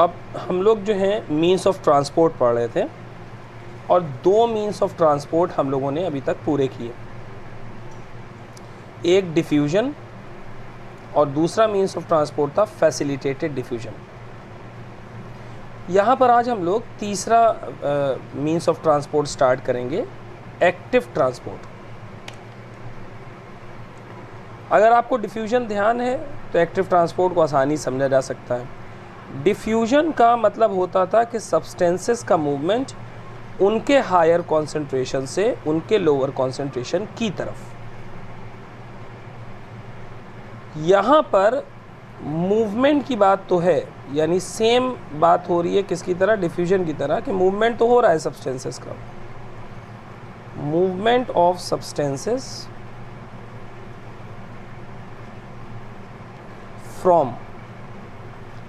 अब हम लोग जो हैं मीन्स ऑफ ट्रांसपोर्ट पढ़ रहे थे और दो मीन्स ऑफ ट्रांसपोर्ट हम लोगों ने अभी तक पूरे किए, एक डिफ्यूजन और दूसरा मीन्स ऑफ ट्रांसपोर्ट था फैसिलिटेटेड डिफ्यूजन। यहाँ पर आज हम लोग तीसरा मीन्स ऑफ ट्रांसपोर्ट स्टार्ट करेंगे, एक्टिव ट्रांसपोर्ट। अगर आपको डिफ्यूजन ध्यान है तो एक्टिव ट्रांसपोर्ट को आसानी समझा जा सकता है। डिफ्यूजन का मतलब होता था कि सब्सटेंसेस का मूवमेंट उनके हायर कॉन्सेंट्रेशन से उनके लोअर कॉन्सेंट्रेशन की तरफ। यहाँ पर मूवमेंट की बात तो है, यानी सेम बात हो रही है किसकी तरह, डिफ्यूजन की तरह, कि मूवमेंट तो हो रहा है सब्सटेंसेस का, मूवमेंट ऑफ सब्सटेंसेस फ्रॉम।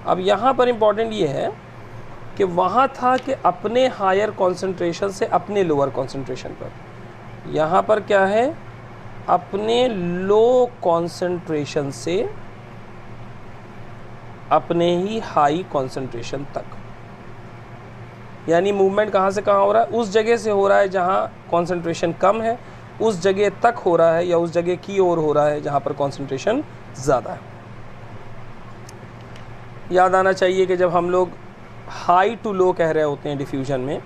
अब यहाँ पर इंपॉर्टेंट ये है कि वहाँ था कि अपने हायर कॉन्सेंट्रेशन से अपने लोअर कॉन्सेंट्रेशन पर, यहाँ पर क्या है, अपने लो कॉन्सेंट्रेशन से अपने ही हाई कॉन्सेंट्रेशन तक। यानी मूवमेंट कहाँ से कहाँ हो रहा है, उस जगह से हो रहा है जहाँ कॉन्सेंट्रेशन कम है, उस जगह तक हो रहा है या उस जगह की ओर हो रहा है जहाँ पर कॉन्सेंट्रेशन ज़्यादा है। याद आना चाहिए कि जब हम लोग हाई टू लो कह रहे होते हैं डिफ्यूजन में,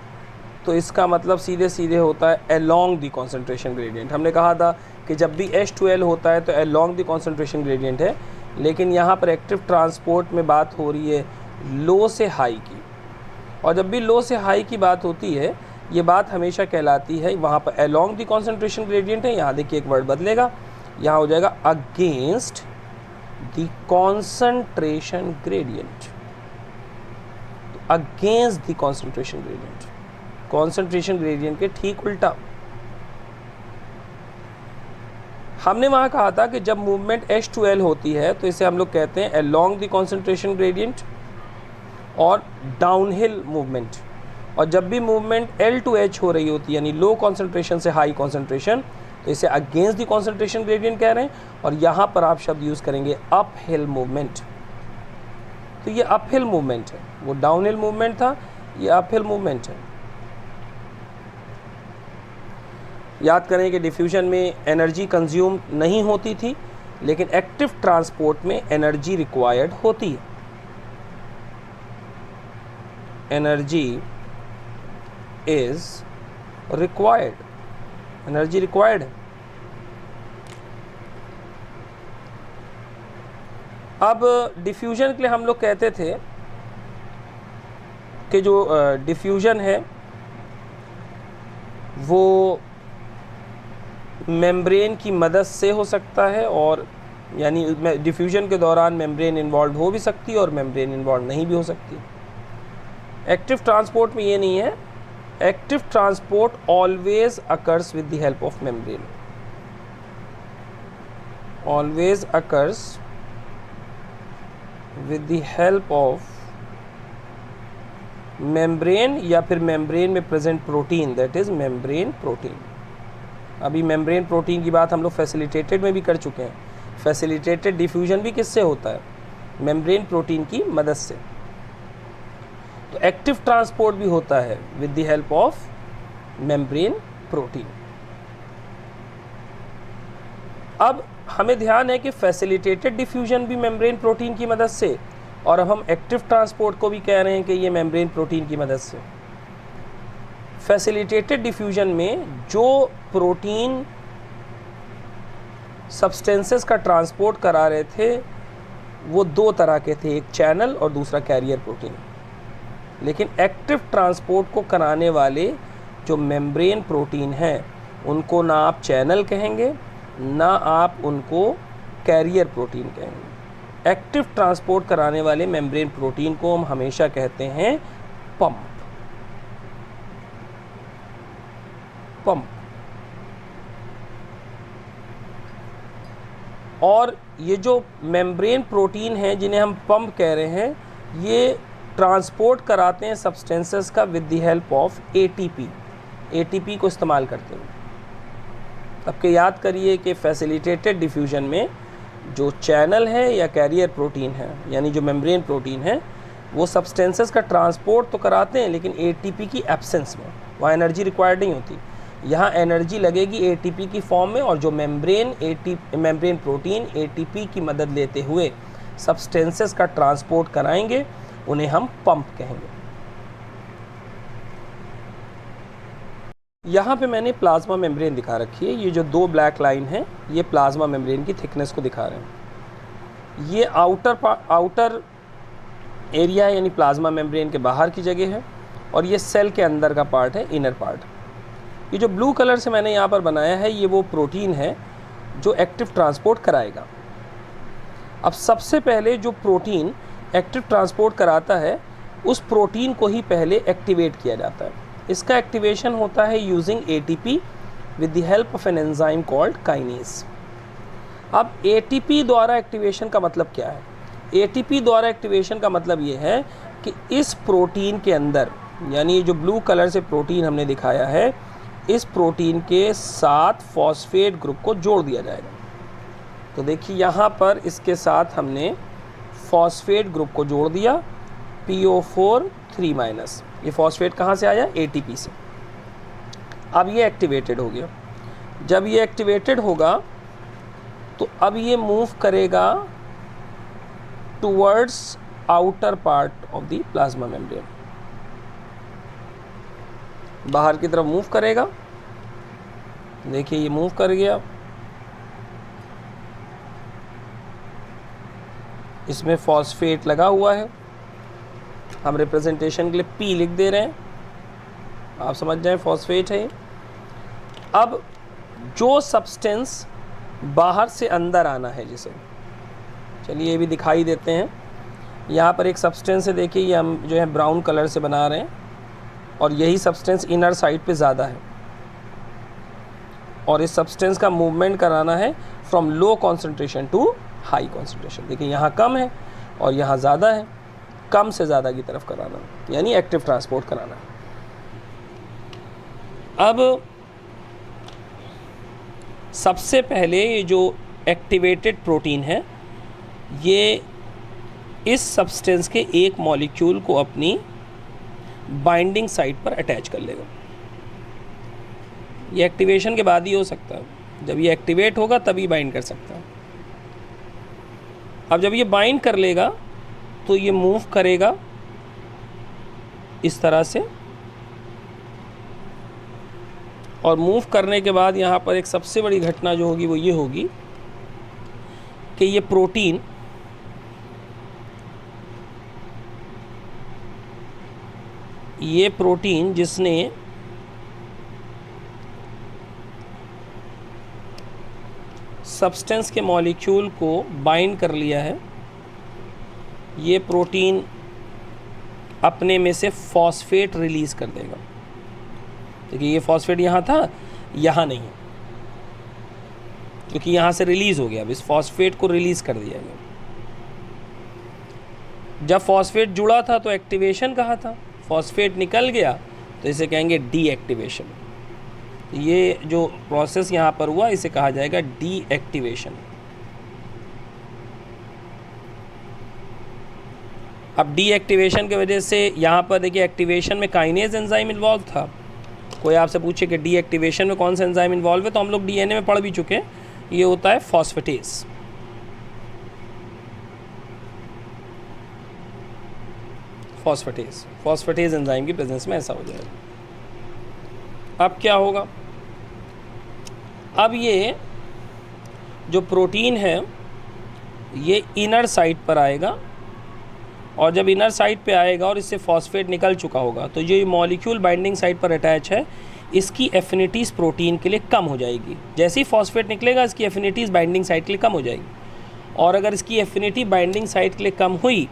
तो इसका मतलब सीधे सीधे होता है अलोंग द कॉन्सेंट्रेशन ग्रेडियंट। हमने कहा था कि जब भी H2L होता है तो अलोंग द कॉन्सेंट्रेशन ग्रेडियंट है, लेकिन यहाँ पर एक्टिव ट्रांसपोर्ट में बात हो रही है लो से हाई की, और जब भी लो से हाई की बात होती है ये बात हमेशा कहलाती है, वहाँ पर अलोंग द कॉन्सेंट्रेशन ग्रेडियंट है, यहाँ देखिए एक वर्ड बदलेगा, यहाँ हो जाएगा against the concentration gradient. Against the concentration gradient, concentration gradient के ठीक उल्टा। हमने वहाँ कहा था कि जब मूवमेंट H2L होती है तो इसे हम लोग कहते हैं अलोंग द कॉन्सेंट्रेशन ग्रेडियंट और डाउनहिल मूवमेंट, और जब भी मूवमेंट L to H हो रही होती है यानी लो कॉन्सेंट्रेशन से हाई कॉन्सेंट्रेशन, तो इसे अगेंस्ट द कॉन्सेंट्रेशन ग्रेडियंट कह रहे हैं। और यहाँ पर आप शब्द यूज़ करेंगे अपहिल मूवमेंट। तो ये अपहिल मूवमेंट है, वो डाउनहिल मूवमेंट था, ये अपहिल मूवमेंट है। याद करें कि डिफ्यूजन में एनर्जी कंज्यूम नहीं होती थी, लेकिन एक्टिव ट्रांसपोर्ट में एनर्जी रिक्वायर्ड होती है, energy is required, energy required है। अब डिफ्यूजन के लिए हम लोग कहते थे कि जो डिफ्यूजन है वो मेम्ब्रेन की मदद से हो सकता है, और यानी डिफ्यूजन के दौरान मेम्ब्रेन इन्वॉल्व हो भी सकती है और मेम्ब्रेन इन्वॉल्व नहीं भी हो सकती। एक्टिव ट्रांसपोर्ट में ये नहीं है, active transport always occurs with the help of membrane, always occurs with the help of membrane या फिर मेम्ब्रेन में present protein, that is membrane protein. अभी मेम्ब्रेन प्रोटीन की बात हम लोग फैसिलिटेटेड में भी कर चुके हैं। फैसिलिटेटेड डिफ्यूजन भी किससे होता है, मेम्ब्रेन प्रोटीन की मदद से। तो एक्टिव ट्रांसपोर्ट भी होता है with the help of membrane protein. अब हमें ध्यान है कि फैसिलिटेटेड डिफ्यूजन भी मेम्ब्रेन प्रोटीन की मदद से, और अब हम एक्टिव ट्रांसपोर्ट को भी कह रहे हैं कि ये मेम्ब्रेन प्रोटीन की मदद से। फैसिलिटेटेड डिफ्यूजन में जो प्रोटीन सब्सटेंसेस का ट्रांसपोर्ट करा रहे थे वो दो तरह के थे, एक चैनल और दूसरा कैरियर प्रोटीन। लेकिन एक्टिव ट्रांसपोर्ट को कराने वाले जो मेम्ब्रेन प्रोटीन हैं उनको ना आप चैनल कहेंगे ना आप उनको कैरियर प्रोटीन कहेंगे। एक्टिव ट्रांसपोर्ट कराने वाले मेम्ब्रेन प्रोटीन को हम हमेशा कहते हैं पंप, पंप। और ये जो मेम्ब्रेन प्रोटीन हैं जिन्हें हम पंप कह रहे हैं, ये ट्रांसपोर्ट कराते हैं सब्सटेंसेस का with the help of ATP, ATP को इस्तेमाल करते हैं। अब के याद करिए कि फैसिलिटेटेड डिफ्यूजन में जो चैनल है या कैरियर प्रोटीन है, यानी जो मेम्ब्रेन प्रोटीन है, वो सब्सटेंसेस का ट्रांसपोर्ट तो कराते हैं लेकिन एटीपी की एब्सेंस में, वहाँ एनर्जी रिक्वायर्ड नहीं होती। यहाँ एनर्जी लगेगी एटीपी की फॉर्म में, और जो मेम्ब्रेन प्रोटीन एटीपी की मदद लेते हुए सब्सटेंसेस का ट्रांसपोर्ट कराएंगे, उन्हें हम पंप कहेंगे। यहाँ पे मैंने प्लाज्मा मेम्ब्रेन दिखा रखी है। ये जो 2 ब्लैक लाइन है ये प्लाज्मा मेम्ब्रेन की थिकनेस को दिखा रहे हैं। ये आउटर एरिया है, यानी प्लाज्मा मेम्ब्रेन के बाहर की जगह है, और ये सेल के अंदर का पार्ट है, इनर पार्ट। ये जो ब्लू कलर से मैंने यहाँ पर बनाया है ये वो प्रोटीन है जो एक्टिव ट्रांसपोर्ट कराएगा। अब सबसे पहले जो प्रोटीन एक्टिव ट्रांसपोर्ट कराता है उस प्रोटीन को ही पहले एक्टिवेट किया जाता है। इसका एक्टिवेशन होता है using ATP with the help of an enzyme called kinase. अब एटीपी द्वारा एक्टिवेशन का मतलब क्या है? एटीपी द्वारा एक्टिवेशन का मतलब ये है कि इस प्रोटीन के अंदर, यानी ये जो ब्लू कलर से प्रोटीन हमने दिखाया है, इस प्रोटीन के साथ फॉस्फेट ग्रुप को जोड़ दिया जाएगा। तो देखिए यहाँ पर इसके साथ हमने फॉस्फेट ग्रुप को जोड़ दिया, PO4 3-। ये फॉस्फेट कहाँ से आया? ATP से। अब ये एक्टिवेटेड हो गया। जब ये एक्टिवेटेड होगा तो अब ये मूव करेगा towards outer part of the plasma membrane, बाहर की तरफ मूव करेगा। देखिए ये मूव कर गया, इसमें फॉस्फेट लगा हुआ है। हम रिप्रेजेंटेशन के लिए P लिख दे रहे हैं, आप समझ जाएं फॉस्फेट है। अब जो सब्सटेंस बाहर से अंदर आना है, जिसे चलिए ये भी दिखाई देते हैं। यहाँ पर एक सब्सटेंस है, देखिए ये हम जो है ब्राउन कलर से बना रहे हैं, और यही सब्सटेंस इनर साइड पे ज़्यादा है, और इस सब्सटेंस का मूवमेंट कराना है from low concentration to high concentration. देखिए यहाँ कम है और यहाँ ज़्यादा है, कम से ज़्यादा की तरफ कराना, यानी एक्टिव ट्रांसपोर्ट कराना। अब सबसे पहले ये जो एक्टिवेटेड प्रोटीन है ये इस सब्सटेंस के एक मॉलिक्यूल को अपनी बाइंडिंग साइट पर अटैच कर लेगा। ये एक्टिवेशन के बाद ही हो सकता है, जब ये एक्टिवेट होगा तभी बाइंड कर सकता है। अब जब ये बाइंड कर लेगा तो ये मूव करेगा इस तरह से, और मूव करने के बाद यहाँ पर एक सबसे बड़ी घटना जो होगी वो ये होगी कि ये प्रोटीन जिसने सब्सटेंस के मॉलिक्यूल को बाइंड कर लिया है, ये प्रोटीन अपने में से फॉस्फेट रिलीज़ कर देगा। देखिए ये फॉस्फेट यहाँ था, यहाँ नहीं, क्योंकि यहाँ से रिलीज़ हो गया। अब इस फॉस्फेट को रिलीज़ कर दिया गया। जब फॉस्फेट जुड़ा था तो एक्टिवेशन कहाँ था? फॉस्फेट निकल गया तो इसे कहेंगे डीएक्टिवेशन। ये जो प्रोसेस यहाँ पर हुआ इसे कहा जाएगा डीएक्टिवेशन। अब डीएक्टिवेशन की वजह से यहाँ पर देखिए एक्टिवेशन में काइनेज एंजाइम इन्वॉल्व था। कोई आपसे पूछे कि डीएक्टिवेशन में कौन सा एंजाइम इन्वॉल्व है, तो हम लोग डीएनए में पढ़ भी चुके हैं, ये होता है फॉस्फेटेज। फॉस्फेटेज एंजाइम की प्रेजेंस में ऐसा हो जाएगा। अब क्या होगा? अब ये जो प्रोटीन है ये इनर साइड पर आएगा, और जब इनर साइड पे आएगा और इससे फॉस्फेट निकल चुका होगा तो जो ये मॉलिक्यूल बाइंडिंग साइड पर अटैच है इसकी एफिनिटीज़ प्रोटीन के लिए कम हो जाएगी। जैसे ही फॉस्फेट निकलेगा इसकी एफिनिटीज़ बाइंडिंग साइड के लिए कम हो जाएगी, और अगर इसकी एफिनिटी बाइंडिंग साइड के लिए कम हुई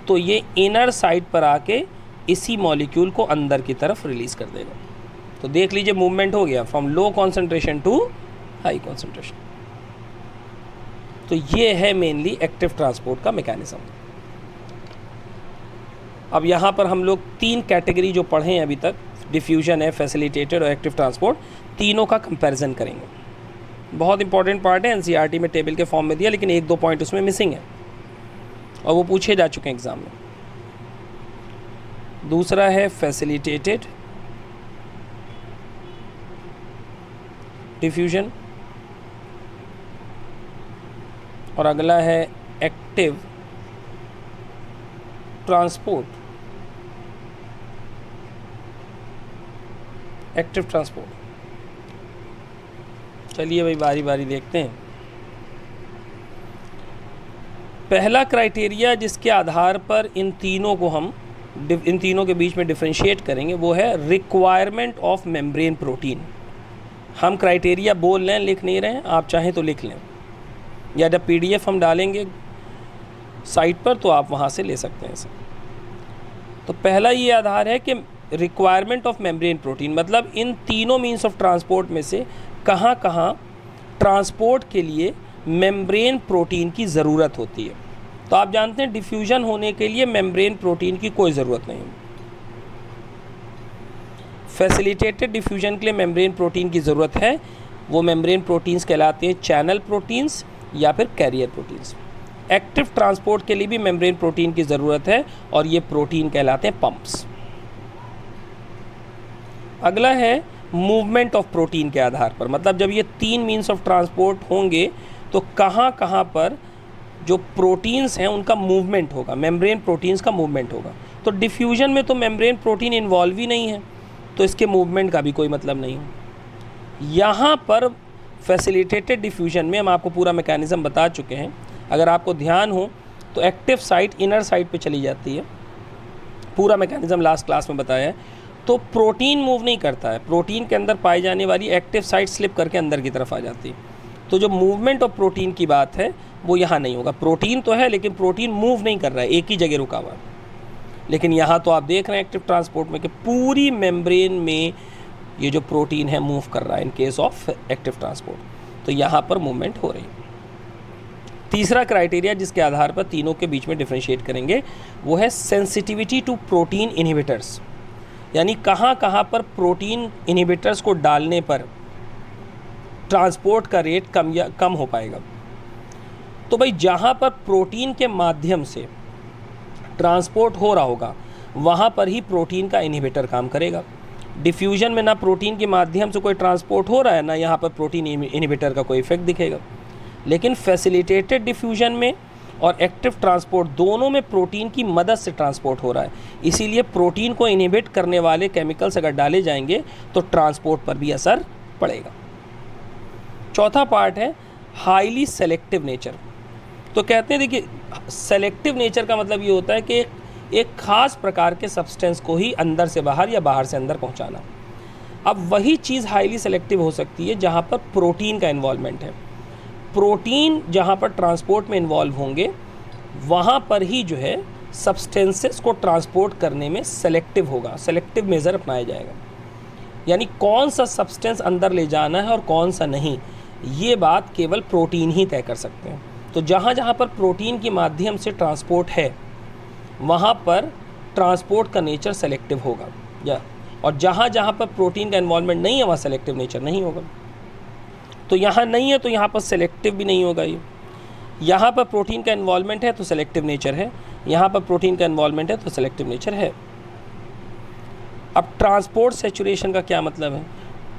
तो ये इनर साइड पर आके इसी मॉलिक्यूल को अंदर की तरफ रिलीज़ कर देगा। तो देख लीजिए मूवमेंट हो गया from low concentration to high concentration. तो ये है मेनली एक्टिव ट्रांसपोर्ट का मैकेनिज्म। अब यहाँ पर हम लोग 3 कैटेगरी जो पढ़े हैं अभी तक, डिफ्यूजन है, फैसिलिटेटेड और एक्टिव ट्रांसपोर्ट, तीनों का कंपैरिजन करेंगे। बहुत इंपॉर्टेंट पार्ट है, एनसीईआरटी में टेबल के फॉर्म में दिया, लेकिन 1-2 पॉइंट उसमें मिसिंग है और वो पूछे जा चुके हैं एग्ज़ाम में। दूसरा है फैसिलिटेटेड डिफ्यूजन, और अगला है एक्टिव ट्रांसपोर्ट। एक्टिव ट्रांसपोर्ट, चलिए भाई बारी बारी देखते हैं। पहला क्राइटेरिया जिसके आधार पर इन तीनों के बीच में डिफरेंशिएट करेंगे वो है रिक्वायरमेंट ऑफ मेम्ब्रेन प्रोटीन। हम क्राइटेरिया बोल रहे हैं, लिख नहीं रहे हैं, आप चाहें तो लिख लें, या जब PDF हम डालेंगे साइट पर तो आप वहाँ से ले सकते हैं इसे। तो पहला ये आधार है कि रिक्वायरमेंट ऑफ मेम्ब्रेन प्रोटीन, मतलब इन तीनों मीन्स ऑफ ट्रांसपोर्ट में से कहाँ कहाँ ट्रांसपोर्ट के लिए मेम्ब्रेन प्रोटीन की ज़रूरत होती है। तो आप जानते हैं डिफ्यूजन होने के लिए मेम्ब्रेन प्रोटीन की कोई ज़रूरत नहीं। फैसिलिटेटेड डिफ्यूजन के लिए मेम्ब्रेन प्रोटीन की ज़रूरत है। वो मेम्ब्रेन प्रोटीन्स कहलाते हैं चैनल प्रोटीन्स या फिर कैरियर प्रोटीन्स। एक्टिव ट्रांसपोर्ट के लिए भी मेम्ब्रेन प्रोटीन की ज़रूरत है और ये प्रोटीन कहलाते हैं पंप्स। अगला है मूवमेंट ऑफ प्रोटीन के आधार पर, मतलब जब ये तीन मीन्स ऑफ ट्रांसपोर्ट होंगे तो कहाँ कहाँ पर जो प्रोटीन्स हैं उनका मूवमेंट होगा, मेम्ब्रेन प्रोटीन्स का मूवमेंट होगा। तो डिफ्यूजन में तो मेम्ब्रेन प्रोटीन इन्वॉल्व ही नहीं है, तो इसके मूवमेंट का भी कोई मतलब नहीं है। यहाँ पर फैसिलिटेटेड डिफ्यूजन में हम आपको पूरा मैकेनिज़्म बता चुके हैं। अगर आपको ध्यान हो तो एक्टिव साइट इनर साइड पे चली जाती है, पूरा मैकेनिज़्म लास्ट क्लास में बताया है। तो प्रोटीन मूव नहीं करता है, प्रोटीन के अंदर पाई जाने वाली एक्टिव साइट स्लिप करके अंदर की तरफ आ जाती है। तो जो मूवमेंट ऑफ प्रोटीन की बात है वो यहाँ नहीं होगा। प्रोटीन तो है लेकिन प्रोटीन मूव नहीं कर रहा है, एक ही जगह रुका हुआ है। लेकिन यहाँ तो आप देख रहे हैं एक्टिव ट्रांसपोर्ट में कि पूरी मेम्ब्रेन में ये जो प्रोटीन है मूव कर रहा है in case of active transport. तो यहाँ पर मूवमेंट हो रही है। तीसरा क्राइटेरिया जिसके आधार पर तीनों के बीच में डिफरेंशिएट करेंगे वो है सेंसिटिविटी टू प्रोटीन इनहिबिटर्स, यानी कहाँ कहाँ पर प्रोटीन इनहिबिटर्स को डालने पर ट्रांसपोर्ट का रेट कम हो पाएगा। तो भाई जहाँ पर प्रोटीन के माध्यम से ट्रांसपोर्ट हो रहा होगा वहाँ पर ही प्रोटीन का इनहिबिटर काम करेगा। डिफ्यूजन में ना प्रोटीन के माध्यम से कोई ट्रांसपोर्ट हो रहा है ना यहाँ पर प्रोटीन इनहिबिटर का कोई इफेक्ट दिखेगा। लेकिन फैसिलिटेटेड डिफ्यूजन में और एक्टिव ट्रांसपोर्ट दोनों में प्रोटीन की मदद से ट्रांसपोर्ट हो रहा है, इसीलिए प्रोटीन को इनहिबिट करने वाले केमिकल्स अगर डाले जाएंगे तो ट्रांसपोर्ट पर भी असर पड़ेगा। चौथा पार्ट है हाईली सेलेक्टिव नेचर। तो कहते हैं देखिए सेलेक्टिव नेचर का मतलब ये होता है कि एक खास प्रकार के सब्सटेंस को ही अंदर से बाहर या बाहर से अंदर पहुंचाना। अब वही चीज़ हाईली सेलेक्टिव हो सकती है जहां पर प्रोटीन का इन्वॉल्वमेंट है। प्रोटीन जहां पर ट्रांसपोर्ट में इन्वॉल्व होंगे वहां पर ही जो है सब्सटेंसेस को ट्रांसपोर्ट करने में सेलेक्टिव होगा, सेलेक्टिव मेज़र अपनाया जाएगा। यानी कौन सा सब्सटेंस अंदर ले जाना है और कौन सा नहीं, ये बात केवल प्रोटीन ही तय कर सकते हैं। तो जहाँ जहाँ पर प्रोटीन के माध्यम से ट्रांसपोर्ट है वहाँ पर ट्रांसपोर्ट का नेचर सेलेक्टिव होगा, और जहाँ जहाँ पर प्रोटीन का इन्वॉल्वमेंट नहीं है वहाँ सेलेक्टिव नेचर नहीं होगा। तो यहाँ नहीं है तो यहाँ पर सेलेक्टिव भी नहीं होगा। ये यहाँ पर प्रोटीन का इन्वॉल्वमेंट है तो सेलेक्टिव नेचर है, यहाँ पर प्रोटीन का इन्वॉल्वमेंट है तो सेलेक्टिव नेचर है। अब ट्रांसपोर्ट सैचुरेशन का क्या मतलब है?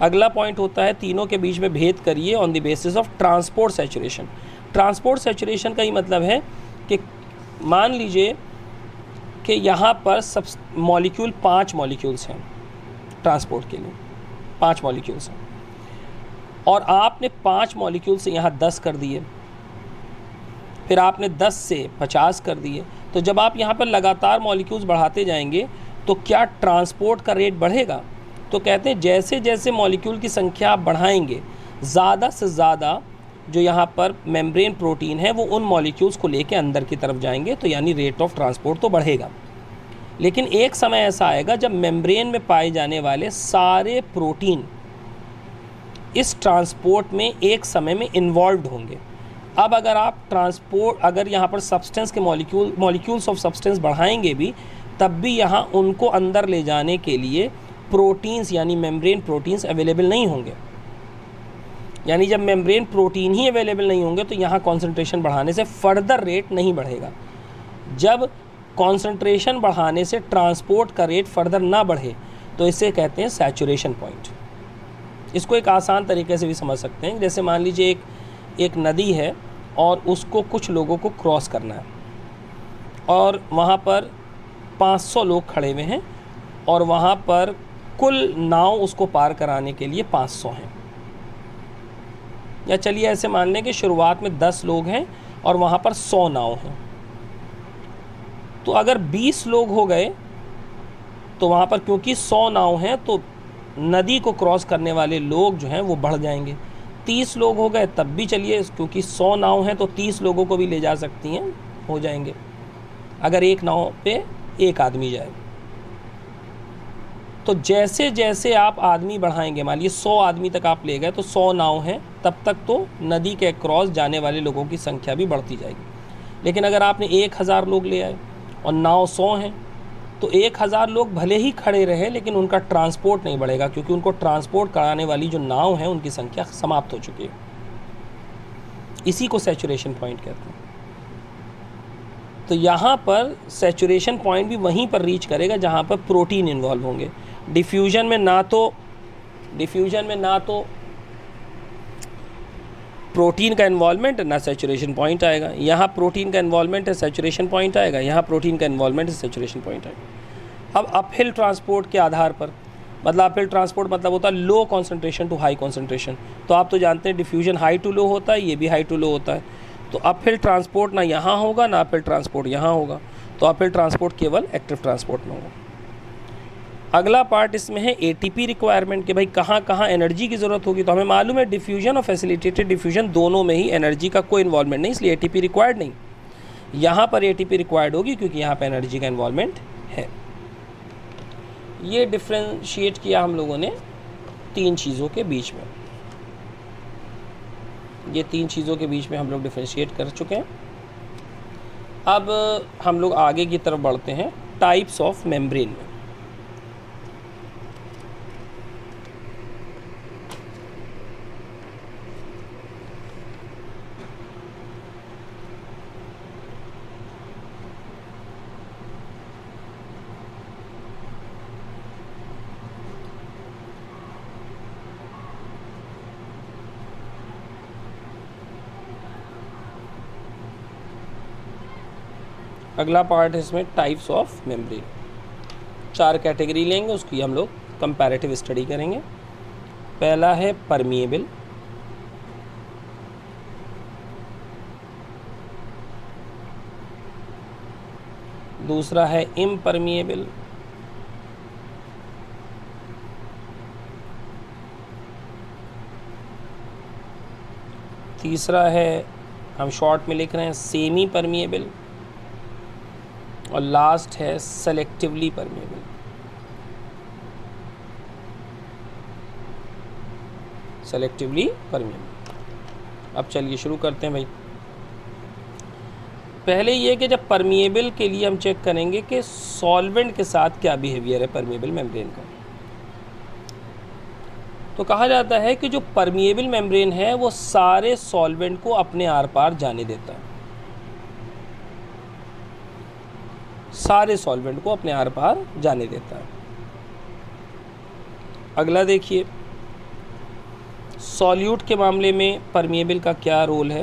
अगला पॉइंट होता है तीनों के बीच में भेद करिए on the basis of transport saturation. Transport saturation का ही मतलब है कि मान लीजिए कि यहाँ पर सब मॉलिक्यूल 5 मॉलिक्यूल्स हैं ट्रांसपोर्ट के लिए, 5 मॉलिक्यूल्स हैं, और आपने 5 मॉलिक्यूल से यहाँ 10 कर दिए, फिर आपने 10 से 50 कर दिए। तो जब आप यहाँ पर लगातार मॉलिक्यूल्स बढ़ाते जाएंगे तो क्या ट्रांसपोर्ट का रेट बढ़ेगा? तो कहते हैं जैसे जैसे मॉलिक्यूल की संख्या आप बढ़ाएंगे ज़्यादा से ज़्यादा जो यहाँ पर मेम्ब्रेन प्रोटीन है वो उन मॉलिक्यूल्स को लेके अंदर की तरफ जाएंगे, तो यानी रेट ऑफ ट्रांसपोर्ट तो बढ़ेगा। लेकिन एक समय ऐसा आएगा जब मेम्ब्रेन में पाए जाने वाले सारे प्रोटीन इस ट्रांसपोर्ट में एक समय में इन्वॉल्व होंगे। अब अगर आप अगर यहाँ पर सब्सटेंस के मॉलिक्यूल्स ऑफ सब्सटेंस बढ़ाएंगे भी तब भी यहाँ उनको अंदर ले जाने के लिए प्रोटीन्स यानी मेम्ब्रेन प्रोटीन्स अवेलेबल नहीं होंगे। यानी जब मेम्ब्रेन प्रोटीन ही अवेलेबल नहीं होंगे तो यहाँ कॉन्सेंट्रेशन बढ़ाने से फर्दर रेट नहीं बढ़ेगा। जब कॉन्सेंट्रेशन बढ़ाने से ट्रांसपोर्ट का रेट फर्दर ना बढ़े तो इसे कहते हैं सैचुरेशन पॉइंट। इसको एक आसान तरीके से भी समझ सकते हैं, जैसे मान लीजिए एक नदी है और उसको कुछ लोगों को क्रॉस करना है और वहाँ पर 500 लोग खड़े हुए हैं और वहाँ पर कुल नाव उसको पार कराने के लिए 500 हैं। या चलिए ऐसे मान लें कि शुरुआत में 10 लोग हैं और वहाँ पर 100 नाव हैं। तो अगर 20 लोग हो गए तो वहाँ पर क्योंकि 100 नाव हैं तो नदी को क्रॉस करने वाले लोग जो हैं वो बढ़ जाएंगे। 30 लोग हो गए तब भी चलिए, क्योंकि 100 नाव हैं तो 30 लोगों को भी ले जा सकती हैं, हो जाएंगे अगर एक नाव पे एक आदमी जाए। तो जैसे जैसे आप आदमी बढ़ाएंगे, मान लीजिए 100 आदमी तक आप ले गए तो 100 नाव हैं, तब तक तो नदी के क्रॉस जाने वाले लोगों की संख्या भी बढ़ती जाएगी। लेकिन अगर आपने 1000 लोग ले आए और नाव 100 हैं तो 1000 लोग भले ही खड़े रहे लेकिन उनका ट्रांसपोर्ट नहीं बढ़ेगा, क्योंकि उनको ट्रांसपोर्ट कराने वाली जो नाव है उनकी संख्या समाप्त हो चुकी है। इसी को सैचुरेशन पॉइंट कहते हैं। तो यहाँ पर सैचुरेशन पॉइंट भी वहीं पर रीच करेगा जहाँ पर प्रोटीन इन्वॉल्व होंगे। डिफ्यूजन में ना तो प्रोटीन का इन्वॉल्वमेंट है ना सैचुरेशन पॉइंट आएगा। यहाँ प्रोटीन का इन्वॉल्वमेंट है, सैचुरेशन पॉइंट आएगा। यहाँ प्रोटीन का इन्वॉल्वमेंट है, सैचुरेशन पॉइंट आएगा। अब अपहिल ट्रांसपोर्ट के आधार पर, मतलब अपहिल ट्रांसपोर्ट मतलब होता है low concentration to high concentration. तो आप तो जानते हैं डिफ्यूजन हाई टू लो होता है, ये भी हाई टू लो होता है। तो अपहिल ट्रांसपोर्ट ना यहाँ होगा ना अपहिल ट्रांसपोर्ट यहाँ होगा, तो अपहिल ट्रांसपोर्ट केवल एक्टिव ट्रांसपोर्ट में होगा। अगला पार्ट इसमें है एटीपी रिक्वायरमेंट, कि भाई कहाँ कहाँ एनर्जी की ज़रूरत होगी। तो हमें मालूम है डिफ्यूजन और फैसिलिटेटेड डिफ्यूजन दोनों में ही एनर्जी का कोई इन्वॉल्वमेंट नहीं, इसलिए एटीपी रिक्वायर्ड नहीं। यहाँ पर एटीपी रिक्वायर्ड होगी क्योंकि यहाँ पर एनर्जी का इन्वॉल्वमेंट है। ये डिफ्रेंशिएट किया हम लोगों ने 3 चीज़ों के बीच में। ये 3 चीज़ों के बीच में हम लोग डिफ्रेंशिएट कर चुके हैं। अब हम लोग आगे की तरफ बढ़ते हैं टाइप्स ऑफ मेम्ब्रेन में। अगला पार्ट है इसमें टाइप्स ऑफ मेम्ब्रेन। 4 कैटेगरी लेंगे, उसकी हम लोग कंपैरेटिव स्टडी करेंगे। पहला है परमिएबल, दूसरा है इम्परमिएबल, तीसरा है, हम शॉर्ट में लिख रहे हैं, सेमी परमिएबल, और लास्ट है सेलेक्टिवली परमिएबल। Selectively permeable. अब चलिए शुरू करते हैं भाई। पहले ये कि जब परमिएबल के लिए हम चेक करेंगे कि सॉल्वेंट के साथ क्या बिहेवियर है परमिएबल मेम्ब्रेन का। तो कहा जाता है कि जो परमिएबल मेम्ब्रेन है वो सारे सॉल्वेंट को अपने आर पार जाने देता है, सारे सॉल्वेंट को अपने आर पार जाने देता है। अगला देखिए, सॉल्यूट के मामले में परमिएबल का क्या रोल है।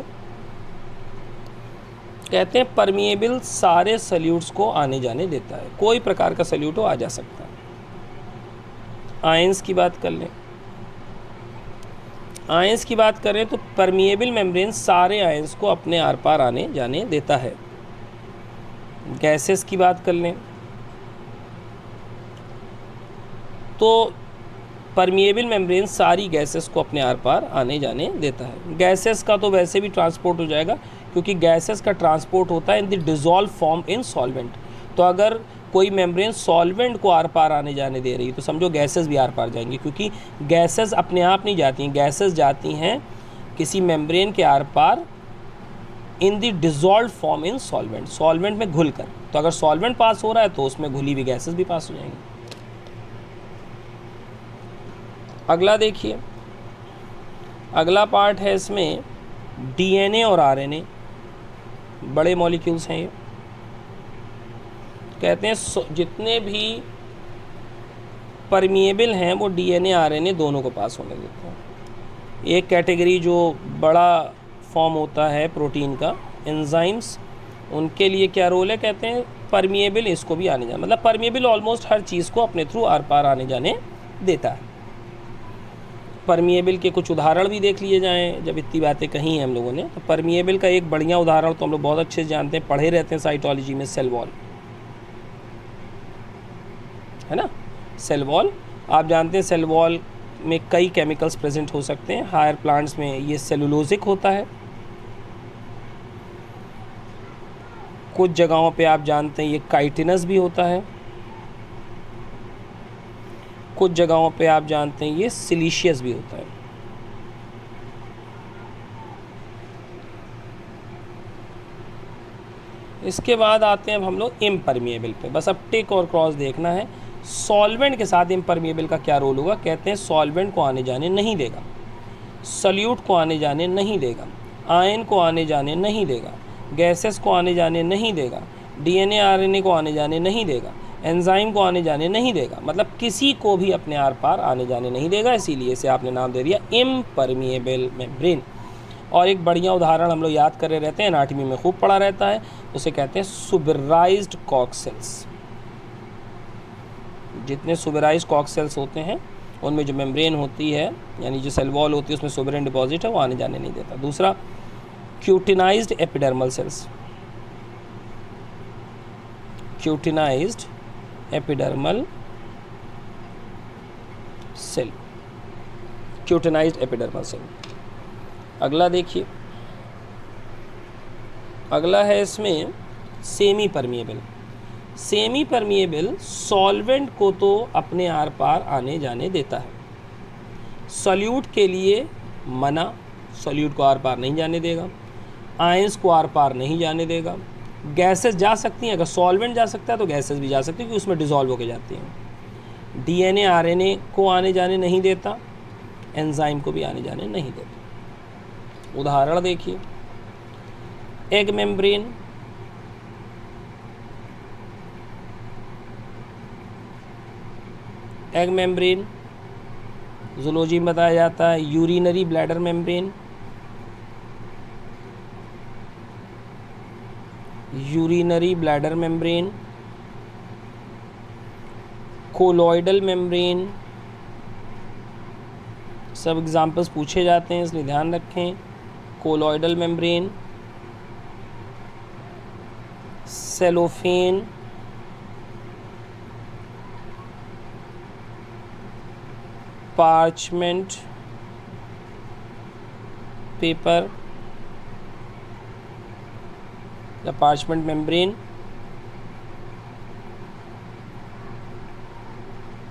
कहते हैं परमिएबल सारे सॉल्यूट्स को आने जाने देता है, कोई प्रकार का सॉल्यूट हो आ जा सकता है। आयंस की बात कर लें, आयंस की बात करें तो परमिएबल मेम्ब्रेन सारे आयंस को अपने आर पार आने जाने देता है। गैसेस की बात कर लें तो परमिएबल मेम्ब्रेन सारी गैसेस को अपने आर पार आने जाने देता है। गैसेस का तो वैसे भी ट्रांसपोर्ट हो जाएगा, क्योंकि गैसेस का ट्रांसपोर्ट होता है इन the dissolve form in solvent. तो अगर कोई मेम्ब्रेन सॉल्वेंट को आर पार आने जाने दे रही है तो समझो गैसेस भी आर पार जाएंगी, क्योंकि गैसेस अपने आप नहीं जाती हैं, गैसेस जाती हैं किसी मेम्ब्रेन के आर पार in the dissolve form in solvent, solvent में घुल कर। तो अगर सॉल्वेंट पास हो रहा है तो उसमें घुली हुई गैसेस भी पास हो जाएंगी। अगला देखिए, अगला पार्ट है इसमें डीएनए और आरएनए, बड़े मॉलिक्यूल्स हैं ये। कहते हैं जितने भी परमिएबल हैं वो डीएनए आरएनए दोनों को पास होने देते हैं। एक कैटेगरी जो बड़ा फॉर्म होता है प्रोटीन का, एंजाइम्स, उनके लिए क्या रोल है, कहते हैं परमिएबल इसको भी आने जाने, मतलब परमिएबल ऑलमोस्ट हर चीज़ को अपने थ्रू आर पार आने जाने देता है। परमिएबल के कुछ उदाहरण भी देख लिए जाएं, जब इतनी बातें कही हैं हम लोगों ने, तो परमिएबल का एक बढ़िया उदाहरण तो हम लोग बहुत अच्छे से जानते हैं, पढ़े रहते हैं साइटोलॉजी में, सेल वॉल, है ना। सेल वॉल आप जानते हैं, सेल वॉल में कई केमिकल्स प्रेजेंट हो सकते हैं। हायर प्लांट्स में ये सेलुलोजिक होता है, कुछ जगहों पे आप जानते हैं ये काइटिनस भी होता है, कुछ जगहों पे आप जानते हैं ये सिलिशियस भी होता है। इसके बाद आते हैं अब हम लोग इम्परमिएबल पे, बस अब टिक और क्रॉस देखना है। सॉल्वेंट के साथ इम्परमिएबल का क्या रोल होगा, कहते हैं सॉल्वेंट को आने जाने नहीं देगा, सॉल्यूट को आने जाने नहीं देगा, आयन को आने जाने नहीं देगा, गैसेस को आने जाने नहीं देगा, डीएनए आरएनए को आने जाने नहीं देगा, एंजाइम को आने जाने नहीं देगा, मतलब किसी को भी अपने आर पार आने जाने नहीं देगा, इसीलिए इसे आपने नाम दे दिया इम्परमिएबल मेम्ब्रेन। और एक बढ़िया उदाहरण हम लोग याद कर रहे रहते हैं, एनाटॉमी में खूब पढ़ा रहता है, उसे कहते हैं सुबराइज्ड कॉक सेल्स। जितने सुबराइज्ड कॉक सेल्स होते हैं उनमें जो मेम्ब्रेन होती है, यानी जो सेल वॉल होती है, उसमें सुबरेन डिपॉजिट है, वो आने जाने नहीं देता। दूसरा, cutinized epidermal cells, cutinized epidermal cell, cutinized epidermal cell. अगला देखिए, अगला है इसमें semi permeable. Semi permeable solvent को तो अपने आर पार आने जाने देता है, सॉल्यूट के लिए मना, सॉल्यूट को आर पार नहीं जाने देगा, आयंस को आर पार नहीं जाने देगा, गैसेस जा सकती हैं, अगर सॉल्वेंट जा सकता है तो गैसेस भी जा सकती हैं क्योंकि उसमें डिसॉल्व होके जाती हैं। डीएनए आरएनए को आने जाने नहीं देता, एंजाइम को भी आने जाने नहीं देता। उदाहरण देखिए, egg membrane, egg membrane zoology में बताया जाता है, urinary bladder membrane, urinary bladder membrane, colloidal membrane, सब एग्जाम्पल्स पूछे जाते हैं इसलिए ध्यान रखें। Colloidal membrane, cellophane, parchment paper, the parchment membrane,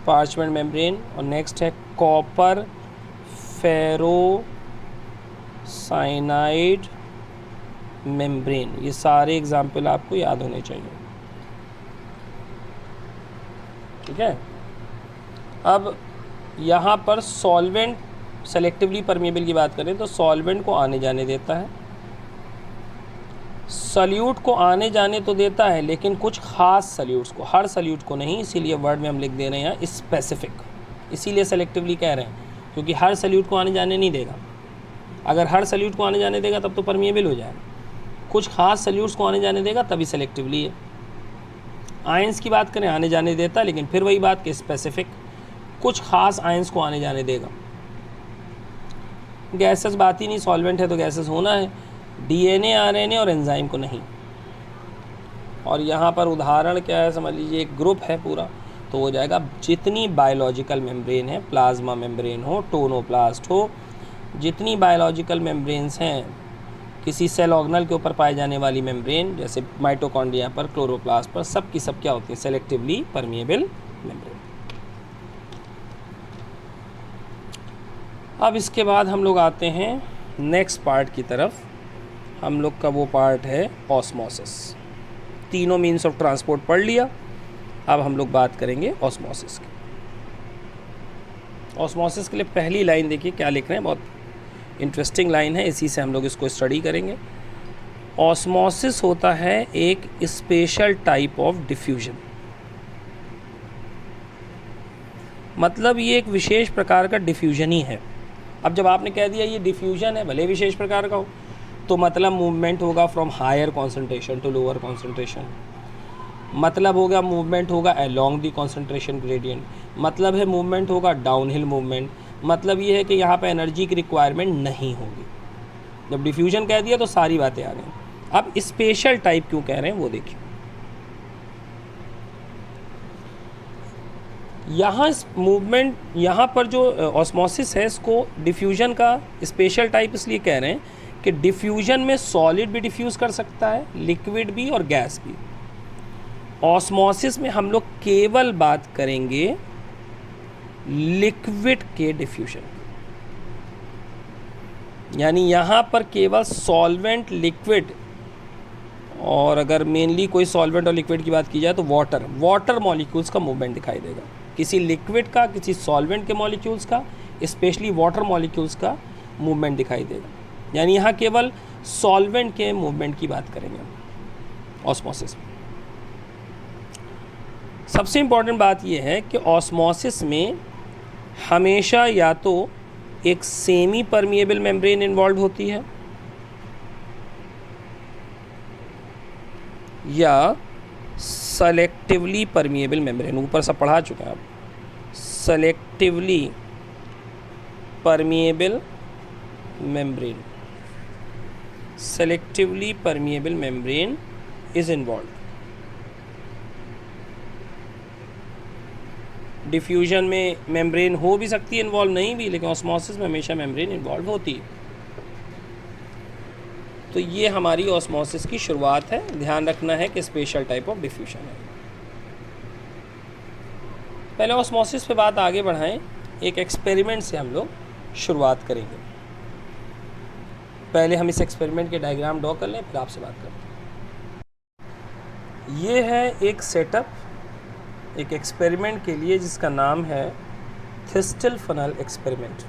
parchment membrane, और नेक्स्ट है कॉपर फेरो साइनाइड मेम्ब्रेन। ये सारे एग्जाम्पल आपको याद होने चाहिए, ठीक है। अब यहाँ पर सॉल्वेंट, सेलेक्टिवली परमिएबल की बात करें तो सॉल्वेंट को आने जाने देता है, सॉल्यूट को आने जाने तो देता है लेकिन कुछ खास सॉल्यूट्स को, हर सॉल्यूट को नहीं, इसीलिए वर्ड में हम लिख दे रहे हैं यहाँ स्पेसिफिक, इसीलिए सेलेक्टिवली कह रहे हैं क्योंकि हर सॉल्यूट को आने जाने नहीं देगा। अगर हर सॉल्यूट को आने जाने देगा तब तो परमिएबल हो जाएगा, कुछ खास सॉल्यूट्स को आने जाने देगा तभी सेलेक्टिवली है। आयंस की बात करें आने जाने देता, लेकिन फिर वही बात कि स्पेसिफिक, कुछ खास आयंस को आने जाने देगा। गैसेस बात ही नहीं, सॉल्वेंट है तो गैसेस होना है, डीएनए आरएनए और एंजाइम को नहीं। और यहाँ पर उदाहरण क्या है समझ लीजिए, एक ग्रुप है पूरा, तो हो जाएगा जितनी बायोलॉजिकल मेम्ब्रेन है, प्लाज्मा मेम्ब्रेन हो, टोनोप्लास्ट हो, जितनी बायोलॉजिकल मेम्ब्रेन्स हैं, किसी सेल ऑर्गेनल के ऊपर पाए जाने वाली मेम्ब्रेन जैसे माइटोकॉन्ड्रिया पर, क्लोरोप्लास्ट पर, सब की सब क्या होती है, सेलेक्टिवली परमिएबल मेम्ब्रेन। अब इसके बाद हम लोग आते हैं नेक्स्ट पार्ट की तरफ। हम लोग का वो पार्ट है ऑस्मोसिस। तीनों मीन्स ऑफ ट्रांसपोर्ट पढ़ लिया, अब हम लोग बात करेंगे ऑस्मोसिस की। ऑस्मोसिस के लिए पहली लाइन देखिए क्या लिख रहे हैं, बहुत इंटरेस्टिंग लाइन है, इसी से हम लोग इसको स्टडी करेंगे। ऑस्मोसिस होता है एक स्पेशल टाइप ऑफ डिफ्यूजन, मतलब ये एक विशेष प्रकार का डिफ्यूजन ही है। अब जब आपने कह दिया ये डिफ्यूजन है, भले विशेष प्रकार का हो, तो मतलब मूवमेंट होगा from higher concentration to lower concentration, मतलब होगा मूवमेंट होगा अलोंग द कॉन्सेंट्रेशन ग्रेडियंट, मतलब है मूवमेंट होगा डाउनहिल मूवमेंट, मतलब ये है कि यहाँ पे एनर्जी की रिक्वायरमेंट नहीं होगी। जब डिफ्यूजन कह दिया तो सारी बातें आ गई। अब स्पेशल टाइप क्यों कह रहे हैं वो देखिए। यहाँ मूवमेंट, यहाँ पर जो ऑस्मोसिस है इसको डिफ्यूजन का स्पेशल टाइप इसलिए कह रहे हैं कि डिफ्यूजन में सॉलिड भी डिफ्यूज़ कर सकता है, लिक्विड भी और गैस भी। ऑस्मोसिस में हम लोग केवल बात करेंगे लिक्विड के डिफ्यूजन, यानी यहाँ पर केवल सॉल्वेंट, लिक्विड, और अगर मेनली कोई सॉल्वेंट और लिक्विड की बात की जाए तो वाटर मॉलिक्यूल्स का मूवमेंट दिखाई देगा। किसी लिक्विड का, किसी सॉल्वेंट के मॉलिक्यूल्स का, स्पेशली वाटर मॉलिक्यूल्स का मूवमेंट दिखाई देगा। यानी यहाँ केवल सॉल्वेंट के मूवमेंट की बात करेंगे ऑस्मोसिस में। सबसे इम्पॉर्टेंट बात यह है कि ऑस्मोसिस में हमेशा या तो एक सेमी परमिएबल मेम्ब्रेन इन्वॉल्व होती है या सेलेक्टिवली परमिएबल मेम्ब्रेन, ऊपर सब पढ़ा चुके हैं आप। Selectively permeable membrane, selectively permeable membrane is involve. Diffusion में मेम्ब्रेन हो भी सकती है इन्वॉल्व, नहीं भी, लेकिन ऑस्मोसिस में हमेशा मेम्ब्रेन इन्वॉल्व होती है। तो ये हमारी ऑस्मोसिस की शुरुआत है। ध्यान रखना है कि स्पेशल टाइप ऑफ डिफ्यूजन है। पहले ऑस्मोसिस पे बात आगे बढ़ाएं, एक एक्सपेरिमेंट से हम लोग शुरुआत करेंगे। पहले हम इस एक्सपेरिमेंट के डायग्राम ड्रॉ कर लें, फिर आपसे बात करते हैं। ये है एक सेटअप एक एक्सपेरिमेंट के लिए जिसका नाम है thistle funnel experiment.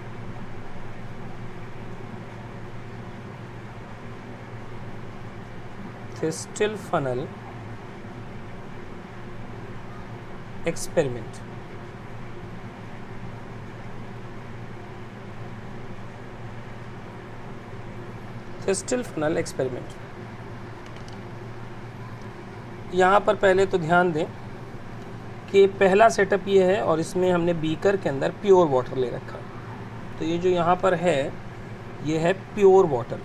Thistle funnel experiment. Thistle funnel experiment. यहाँ पर पहले तो ध्यान दें कि पहला सेटअप ये है और इसमें हमने बीकर के अंदर प्योर वाटर ले रखा है। तो ये जो यहाँ पर है ये है प्योर वाटर।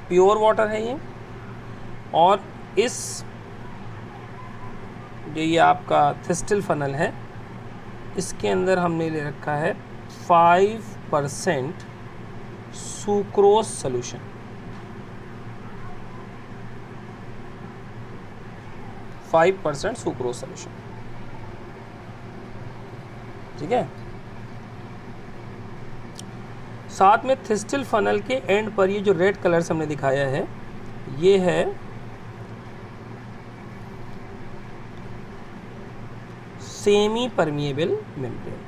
प्योर वाटर है ये, और इस जो ये आपका थिस्टिल फनल है इसके अंदर हमने ले रखा है 5% सुक्रोज सॉल्यूशन। 5% सुक्रोज सॉल्यूशन, ठीक है। साथ में थिस्टिल फनल के एंड पर ये जो रेड कलर से हमने दिखाया है ये है सेमी परमिएबल मेम्ब्रेन,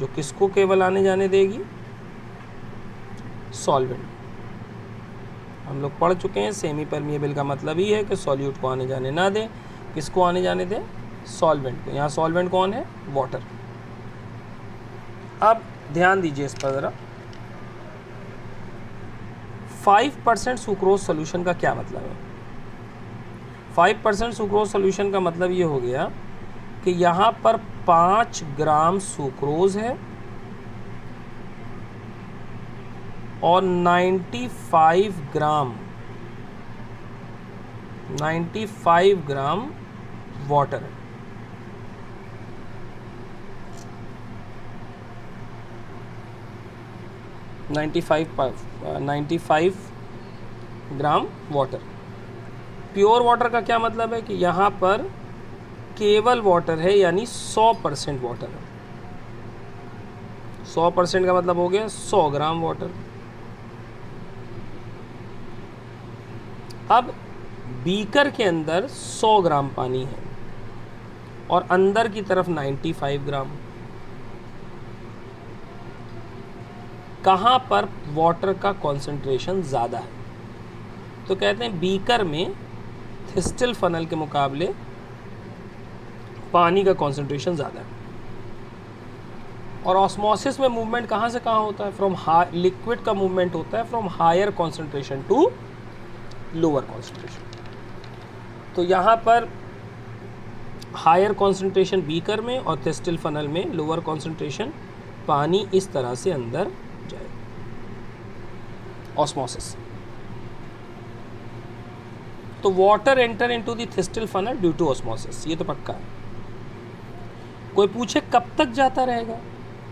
जो किसको केवल आने जाने देगी, सॉल्वेंट। हम लोग पढ़ चुके हैं सेमी परमिएबल का मतलब ही है कि सॉल्यूट को आने जाने ना दें। किसको आने जाने दें, सॉल्वेंट को। यहाँ सॉल्वेंट कौन है, वाटर। अब ध्यान दीजिए इस पर ज़रा, 5% सुक्रोज सॉल्यूशन का क्या मतलब है। 5% सुक्रोज सॉल्यूशन का मतलब ये हो गया कि यहाँ पर 5 ग्राम सुक्रोज है और 95 ग्राम वाटर है। Ninety five gram water. Pure water का क्या मतलब है कि यहाँ पर केवल वाटर है, यानी 100% वाटर है। 100% का मतलब हो गया 100 ग्राम वाटर। अब बीकर के अंदर 100 ग्राम पानी है और अंदर की तरफ 95 ग्राम। कहाँ पर वाटर का कॉन्सेंट्रेशन ज़्यादा है? तो कहते हैं बीकर में थिस्टिल फनल के मुकाबले पानी का कॉन्सेंट्रेशन ज़्यादा है। और ऑस्मोसिस में मूवमेंट कहाँ से कहाँ होता है? फ्रॉम लिक्विड का मूवमेंट होता है from higher concentration to lower concentration. तो यहाँ पर हायर कॉन्सेंट्रेशन बीकर में और थिस्टिल फनल में लोअर कॉन्सेंट्रेशन, पानी इस तरह से अंदर जाए। ऑस्मोसिस। तो water enter into the thistle funnel due to osmosis, ये तो पक्का है। कोई पूछे कब तक जाता रहेगा?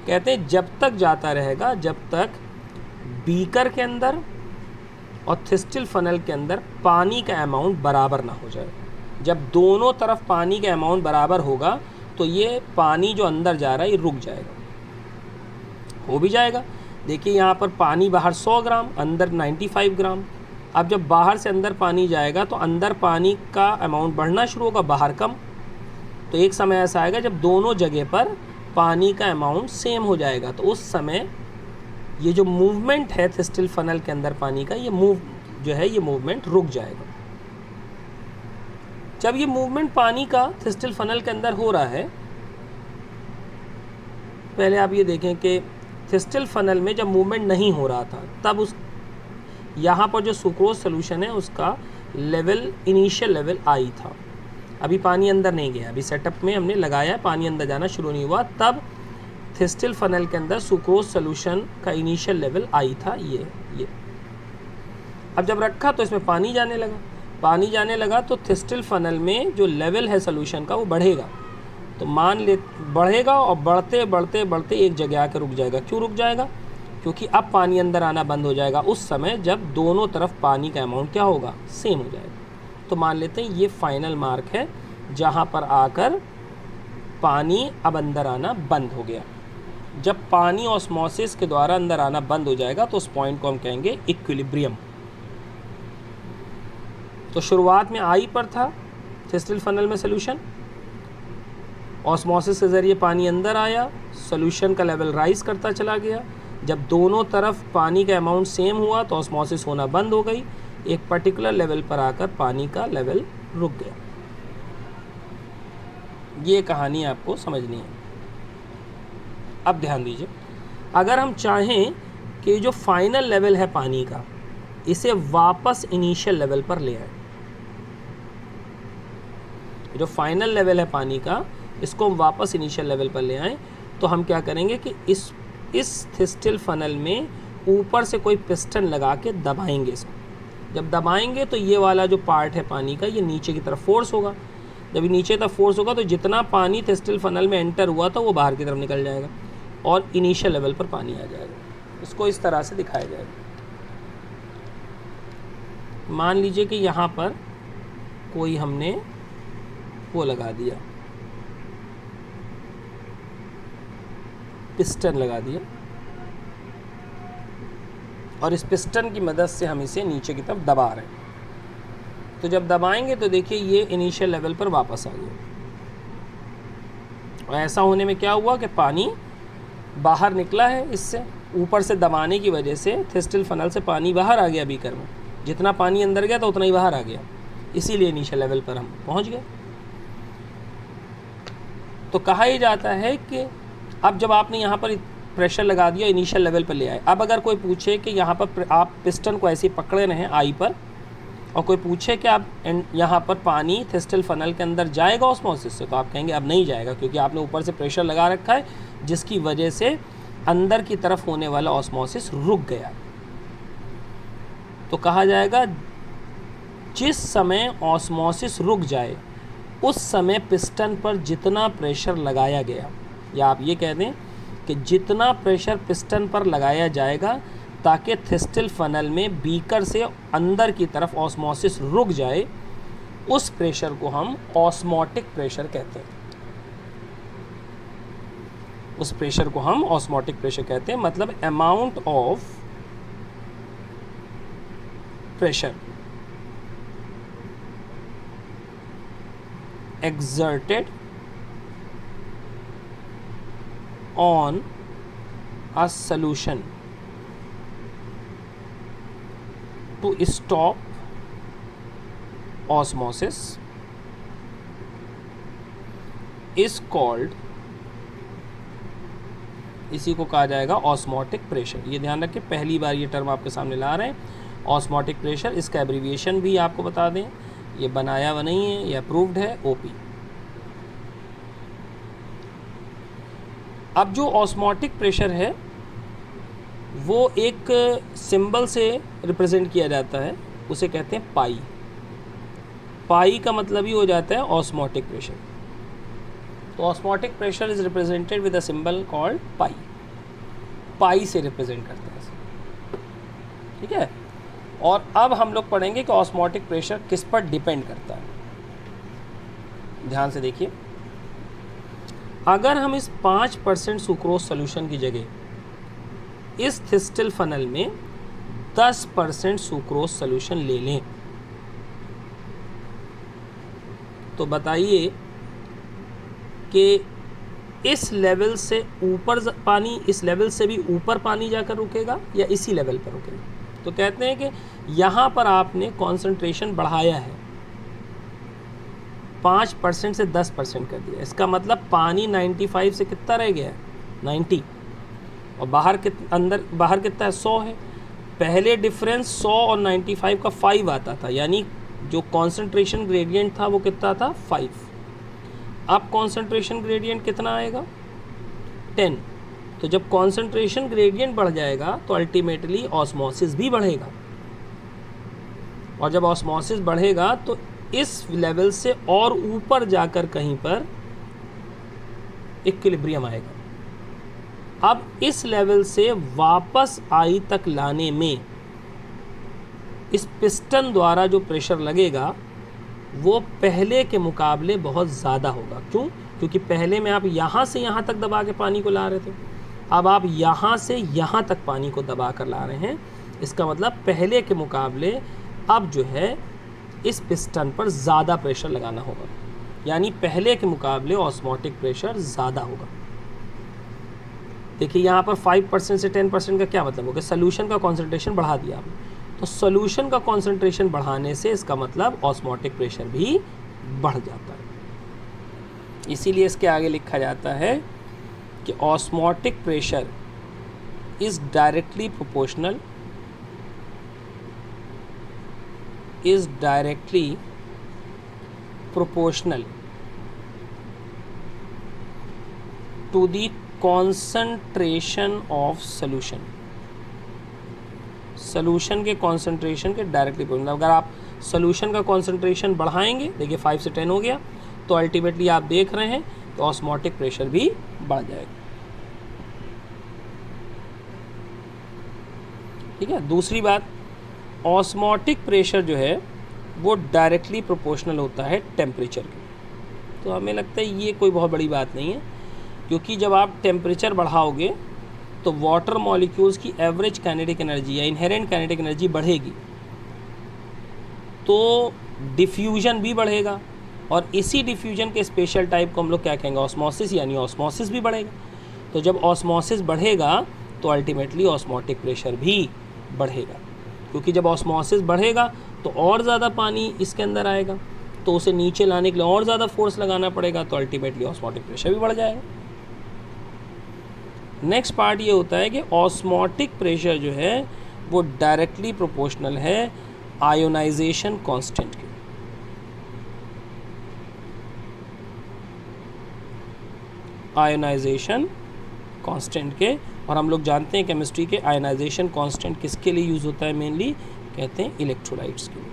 कहते हैं जब तक जाता रहेगा जब तक बीकर के अंदर और थिस्टिल फनल के अंदर पानी का अमाउंट बराबर ना हो जाए। जब दोनों तरफ पानी का अमाउंट बराबर होगा तो ये पानी जो अंदर जा रहा है ये रुक जाएगा, हो भी जाएगा। देखिए यहाँ पर पानी बाहर 100 ग्राम, अंदर 95 ग्राम। अब जब बाहर से अंदर पानी जाएगा तो अंदर पानी का अमाउंट बढ़ना शुरू होगा, बाहर कम। तो एक समय ऐसा आएगा जब दोनों जगह पर पानी का अमाउंट सेम हो जाएगा, तो उस समय ये जो मूवमेंट है थिस्टिल फनल के अंदर पानी का, ये मूवमेंट रुक जाएगा। जब ये मूवमेंट पानी का थिस्टिल फनल के अंदर हो रहा है, पहले आप ये देखें कि थिस्टिल फनल में जब मूवमेंट नहीं हो रहा था तब उस यहाँ पर जो सुक्रोज सोल्यूशन है उसका लेवल, इनिशियल लेवल आई था। अभी पानी अंदर नहीं गया, अभी सेटअप में हमने लगाया, पानी अंदर जाना शुरू नहीं हुआ, तब थिस्टिल फनल के अंदर सुक्रोज सोल्यूशन का इनिशियल लेवल आई था ये। अब जब रखा तो इसमें पानी जाने लगा, पानी जाने लगा तो थिस्टिल फनल में जो लेवल है सोल्यूशन का वो बढ़ेगा। तो मान ले बढ़ेगा और बढ़ते बढ़ते बढ़ते एक जगह आकर रुक जाएगा। क्यों रुक जाएगा? क्योंकि अब पानी अंदर आना बंद हो जाएगा उस समय जब दोनों तरफ पानी का अमाउंट क्या होगा? सेम हो जाएगा। तो मान लेते हैं ये फाइनल मार्क है जहाँ पर आकर पानी अब अंदर आना बंद हो गया। जब पानी ऑस्मोसिस के द्वारा अंदर आना बंद हो जाएगा तो उस पॉइंट को हम कहेंगे इक्विलिब्रियम। तो शुरुआत में आई पर था थिस्टिल फनल में सोल्यूशन, ऑस्मोसिस के ज़रिए पानी अंदर आया, सोल्यूशन का लेवल राइज करता चला गया। जब दोनों तरफ पानी का अमाउंट सेम हुआ तो ऑस्मोसिस होना बंद हो गई, एक पर्टिकुलर लेवल पर आकर पानी का लेवल रुक गया। ये कहानी आपको समझनी है। अब ध्यान दीजिए, अगर हम चाहें कि जो फाइनल लेवल है पानी का इसे वापस इनिशियल लेवल पर ले आए, जो फाइनल लेवल है पानी का इसको हम वापस इनिशियल लेवल पर ले आएँ, तो हम क्या करेंगे कि इस थिस्टिल फनल में ऊपर से कोई पिस्टन लगा के दबाएंगे इसको। जब दबाएंगे तो ये वाला जो पार्ट है पानी का ये नीचे की तरफ फोर्स होगा। जब ये नीचे तरफ फोर्स होगा तो जितना पानी थिस्टिल फनल में एंटर हुआ था वो बाहर की तरफ निकल जाएगा और इनिशियल लेवल पर पानी आ जाएगा। इसको इस तरह से दिखाया जाएगा। मान लीजिए कि यहाँ पर कोई हमने वो लगा दिया, पिस्टन लगा दिया, और इस पिस्टन की मदद से हम इसे नीचे की तरफ दबा रहे हैं। तो जब दबाएंगे तो देखिए ये इनिशियल लेवल पर वापस आ गया। और ऐसा होने में क्या हुआ कि पानी बाहर निकला है, इससे ऊपर से दबाने की वजह से थिस्टिल फनल से पानी बाहर आ गया बीकर में। जितना पानी अंदर गया था उतना ही बाहर आ गया, इसीलिए इनिशियल लेवल पर हम पहुंच गए। तो कहा ही जाता है कि अब जब आपने यहाँ पर प्रेशर लगा दिया, इनिशियल लेवल पर ले आए। अब अगर कोई पूछे कि यहाँ पर आप पिस्टन को ऐसे पकड़े रहें आई पर, और कोई पूछे कि आप यहाँ पर पानी थिस्टिल फनल के अंदर जाएगा ऑस्मोसिस से, तो आप कहेंगे अब नहीं जाएगा, क्योंकि आपने ऊपर से प्रेशर लगा रखा है जिसकी वजह से अंदर की तरफ होने वाला ऑस्मोसिस रुक गया। तो कहा जाएगा जिस समय ऑस्मोसिस रुक जाए उस समय पिस्टन पर जितना प्रेशर लगाया गया, या आप ये कह दें कि जितना प्रेशर पिस्टन पर लगाया जाएगा ताकि थिस्टिल फनल में बीकर से अंदर की तरफ ऑस्मोसिस रुक जाए, उस प्रेशर को हम ऑस्मोटिक प्रेशर कहते हैं। उस प्रेशर को हम ऑस्मोटिक प्रेशर कहते हैं, मतलब amount of pressure exerted on a solution to stop osmosis is called, इसी को कहा जाएगा ऑस्मोटिक प्रेशर। ये ध्यान रखें, पहली बार ये टर्म आपके सामने ला रहे हैं, ऑस्मोटिक प्रेशर। इसका एब्रीविएशन भी आपको बता दें, ये बनाया हुआ नहीं है, ये अप्रूव्ड है, ओपी। अब जो ऑस्मोटिक प्रेशर है वो एक सिंबल से रिप्रेजेंट किया जाता है, उसे कहते हैं पाई। पाई का मतलब ही हो जाता है ऑस्मोटिक प्रेशर। तो osmotic pressure is represented with a symbol called pi. Pi से रिप्रेजेंट करते हैं, ठीक है। और अब हम लोग पढ़ेंगे कि ऑस्मोटिक प्रेशर किस पर डिपेंड करता है। ध्यान से देखिए, अगर हम इस 5% सुक्रोज सोल्यूशन की जगह इस थिस्टिल फनल में 10% सुक्रोज सोल्यूशन ले लें, तो बताइए कि इस लेवल से ऊपर पानी, इस लेवल से भी ऊपर पानी जाकर रुकेगा या इसी लेवल पर रुकेगा। तो कहते हैं कि यहाँ पर आपने कॉन्सेंट्रेशन बढ़ाया है, 5% से 10% कर दिया। इसका मतलब पानी 95 से कितना रह गया है, 90, और बाहर कितना है, 100 है। पहले डिफरेंस 100 और 95 का 5 आता था, यानी जो कॉन्सेंट्रेशन ग्रेडियंट था वो कितना था, 5। अब कॉन्सेंट्रेशन ग्रेडियंट कितना आएगा, 10। तो जब कॉन्सेंट्रेशन ग्रेडियंट बढ़ जाएगा तो अल्टीमेटली ऑस्मोसिस भी बढ़ेगा, और जब ऑस्मोसिस बढ़ेगा तो इस लेवल से और ऊपर जाकर कहीं पर इक्विलिब्रियम आएगा। अब इस लेवल से वापस आई तक लाने में इस पिस्टन द्वारा जो प्रेशर लगेगा वो पहले के मुकाबले बहुत ज़्यादा होगा। क्यों? क्योंकि पहले में आप यहाँ से यहाँ तक दबा के पानी को ला रहे थे, अब आप यहाँ से यहाँ तक पानी को दबा कर ला रहे हैं। इसका मतलब पहले के मुकाबले अब जो है इस पिस्टन पर ज़्यादा प्रेशर लगाना होगा, यानी पहले के मुकाबले ऑस्मोटिक प्रेशर ज़्यादा होगा। देखिए यहाँ पर 5% से 10% का क्या मतलब हो गया, सोल्यूशन का कॉन्सेंट्रेशन बढ़ा दिया आपने। तो सोल्यूशन का कॉन्सेंट्रेशन बढ़ाने से इसका मतलब ऑस्मोटिक प्रेशर भी बढ़ जाता है। इसीलिए इसके आगे लिखा जाता है कि osmotic pressure is directly proportional to the concentration of solution. Solution के कॉन्सेंट्रेशन के डायरेक्टली प्रोपोर्शनल। अगर आप सोल्यूशन का कॉन्सेंट्रेशन बढ़ाएंगे, देखिए 5 से 10 हो गया, तो अल्टीमेटली आप देख रहे हैं तो ऑस्मोटिक प्रेशर भी बढ़ जाएगा। ठीक है। दूसरी बात, ऑस्मोटिक प्रेशर जो है वो डायरेक्टली प्रोपोर्शनल होता है टेम्परेचर के। तो हमें लगता है ये कोई बहुत बड़ी बात नहीं है, क्योंकि जब आप टेम्परेचर बढ़ाओगे तो वाटर मॉलिक्यूल्स की एवरेज काइनेटिक एनर्जी या इनहेरेंट काइनेटिक एनर्जी बढ़ेगी, तो डिफ्यूजन भी बढ़ेगा, और इसी डिफ्यूजन के स्पेशल टाइप को हम लोग क्या कहेंगे, ऑस्मोसिस, यानी ऑस्मोसिस भी बढ़ेगा। तो जब ऑस्मोसिस बढ़ेगा तो अल्टीमेटली ऑस्मोटिक प्रेशर भी बढ़ेगा, क्योंकि जब ऑस्मोसिस बढ़ेगा तो और ज़्यादा पानी इसके अंदर आएगा, तो उसे नीचे लाने के लिए और ज़्यादा फोर्स लगाना पड़ेगा, तो अल्टीमेटली ऑस्मोटिक प्रेशर भी बढ़ जाएगा। नेक्स्ट पार्ट ये होता है कि ऑस्मोटिक प्रेशर जो है वो डायरेक्टली प्रोपोर्शनल है आयोनाइजेशन कांस्टेंट के। आयोनाइजेशन कांस्टेंट के, और हम लोग जानते हैं केमिस्ट्री के आयोनाइजेशन कांस्टेंट किसके लिए यूज़ होता है, मेनली कहते हैं इलेक्ट्रोलाइट्स के लिए।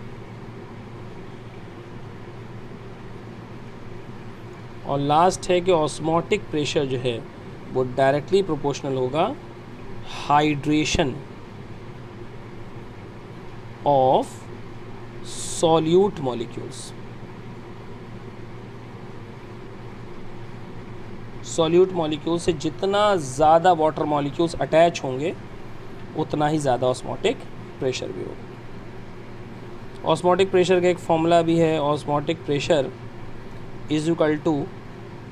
और लास्ट है कि ऑस्मोटिक प्रेशर जो है वो डायरेक्टली प्रोपोर्शनल होगा hydration of solute molecules. Solute molecule से जितना ज़्यादा वाटर मॉलिक्यूल्स अटैच होंगे उतना ही ज़्यादा ऑस्मोटिक प्रेशर भी होगा। ऑस्मोटिक प्रेशर का एक फॉर्मूला भी है, osmotic pressure is equal to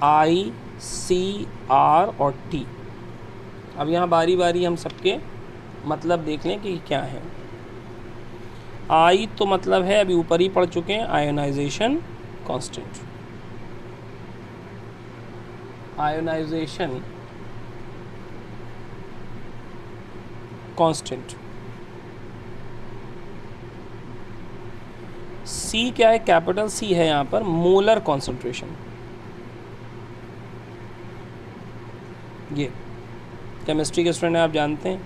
ICR और T। अब यहाँ बारी बारी हम सबके मतलब देख लें कि क्या है। आई तो मतलब है अभी ऊपर ही पढ़ चुके हैं, ionization constant. Ionization constant. C क्या है, कैपिटल सी है यहाँ पर मोलर कॉन्सेंट्रेशन। ये केमिस्ट्री के स्टूडेंट आप जानते हैं।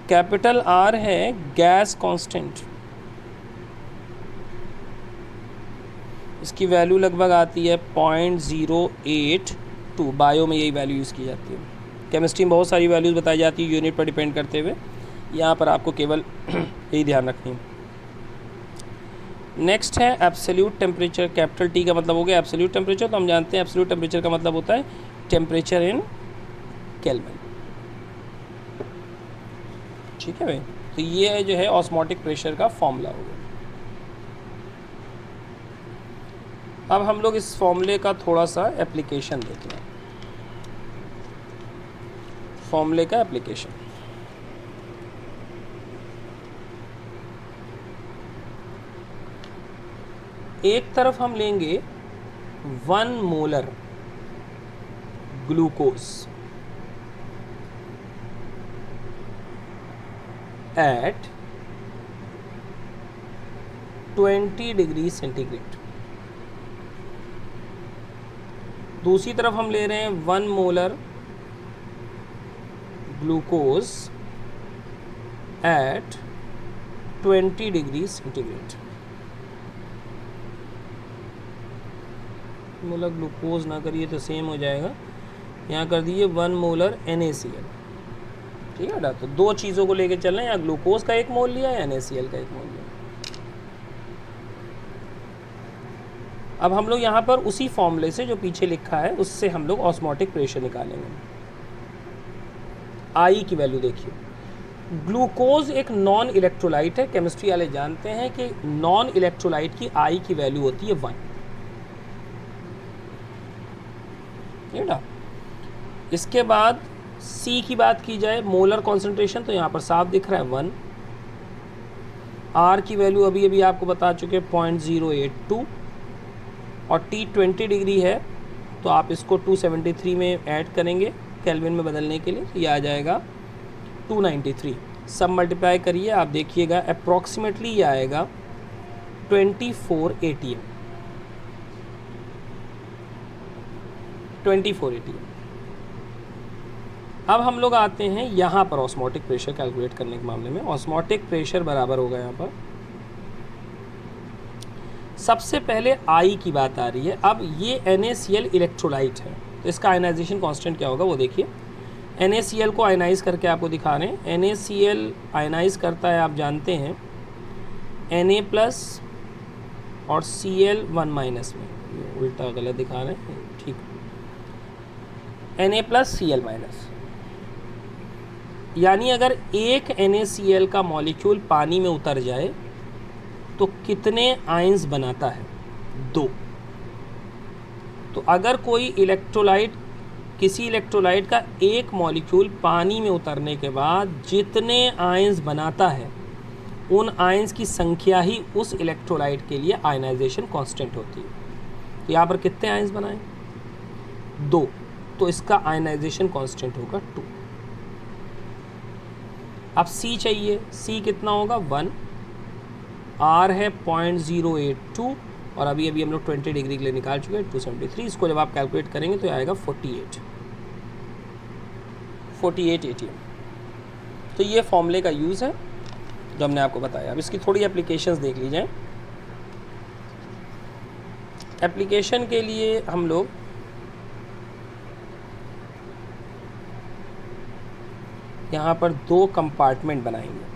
कैपिटल आर है गैस कांस्टेंट, इसकी वैल्यू लगभग आती है 0.082। बायो में यही वैल्यू यूज़ की जाती है। केमिस्ट्री में बहुत सारी वैल्यूज़ बताई जाती है यूनिट पर डिपेंड करते हुए, यहाँ पर आपको केवल यही ध्यान रखनी है। नेक्स्ट है एब्सोल्यूट टेम्परेचर। कैपिटल टी का मतलब हो गया एब्सोल्यूट टेम्परेचर, तो हम जानते हैं एब्सोल्यूट टेम्परेचर का मतलब होता है टेम्परेचर इन केल्विन। ठीक है भाई, तो ये जो है ऑस्मोटिक प्रेशर का फॉर्मूला हो गया। अब हम लोग इस फॉर्मूले का थोड़ा सा एप्लीकेशन देख लें। फॉर्मूले का एप्लीकेशन, एक तरफ हम लेंगे 1 molar glucose at 20 degree centigrade. दूसरी तरफ हम ले रहे हैं 1 molar glucose at 20 degree centigrade. Molar glucose ना करिए तो सेम हो जाएगा, यहाँ कर दीजिए 1 मोलर NaCl। ठीक है बेटा, तो दो चीज़ों को लेके चलना है, या ग्लूकोज का एक मोल लिया या NaCl का एक मोल लिया। अब हम लोग यहाँ पर उसी फॉर्मूले से जो पीछे लिखा है उससे हम लोग ऑस्मोटिक प्रेशर निकालेंगे। आई की वैल्यू देखिए, ग्लूकोज एक नॉन इलेक्ट्रोलाइट है। केमिस्ट्री वाले जानते हैं कि नॉन इलेक्ट्रोलाइट की आई की वैल्यू होती है 1। बेटा इसके बाद सी की बात की जाए, मोलर कॉन्सेंट्रेशन, तो यहाँ पर साफ दिख रहा है 1। आर की वैल्यू अभी अभी आपको बता चुके 0.082, और टी 20 डिग्री है तो आप इसको 273 में ऐड करेंगे केल्विन में बदलने के लिए, ये आ जाएगा 293। सब मल्टीप्लाई करिए, आप देखिएगा अप्रॉक्सीमेटली ये आएगा 24 ATM। 24 ATM। अब हम लोग आते हैं यहाँ पर ऑस्मोटिक प्रेशर कैलकुलेट करने के मामले में। ऑस्मोटिक प्रेशर बराबर होगा यहाँ पर, सबसे पहले आई की बात आ रही है। अब ये NaCl इलेक्ट्रोलाइट है, तो इसका आयनाइजेशन कांस्टेंट क्या होगा वो देखिए। NaCl को आयनाइज करके आपको दिखा रहे हैं। NaCl आयनाइज करता है, आप जानते हैं Na+ और Cl1- में, उल्टा गलत दिखा रहे हैं, ठीक। Na+ Cl-, यानी अगर एक NaCl का मॉलिक्यूल पानी में उतर जाए तो कितने आयंस बनाता है? 2। तो अगर कोई इलेक्ट्रोलाइट, किसी इलेक्ट्रोलाइट का एक मॉलिक्यूल पानी में उतरने के बाद जितने आयंस बनाता है, उन आयंस की संख्या ही उस इलेक्ट्रोलाइट के लिए आयनाइजेशन कांस्टेंट होती है। तो यहाँ पर कितने आयंस बनाए? 2, तो इसका आयनाइजेशन कांस्टेंट होगा 2। अब C चाहिए, C कितना होगा? 1। R है 0.082, और अभी अभी हम लोग 20 डिग्री के लिए निकाल चुके हैं 273। इसको जब आप कैलकुलेट करेंगे तो आएगा 48 ATM। तो ये फॉर्मूले का यूज़ है जो हमने आपको बताया। अब इसकी थोड़ी एप्लीकेशंस देख लीजिए। एप्लीकेशन के लिए हम लोग यहाँ पर 2 कंपार्टमेंट बनाएंगे।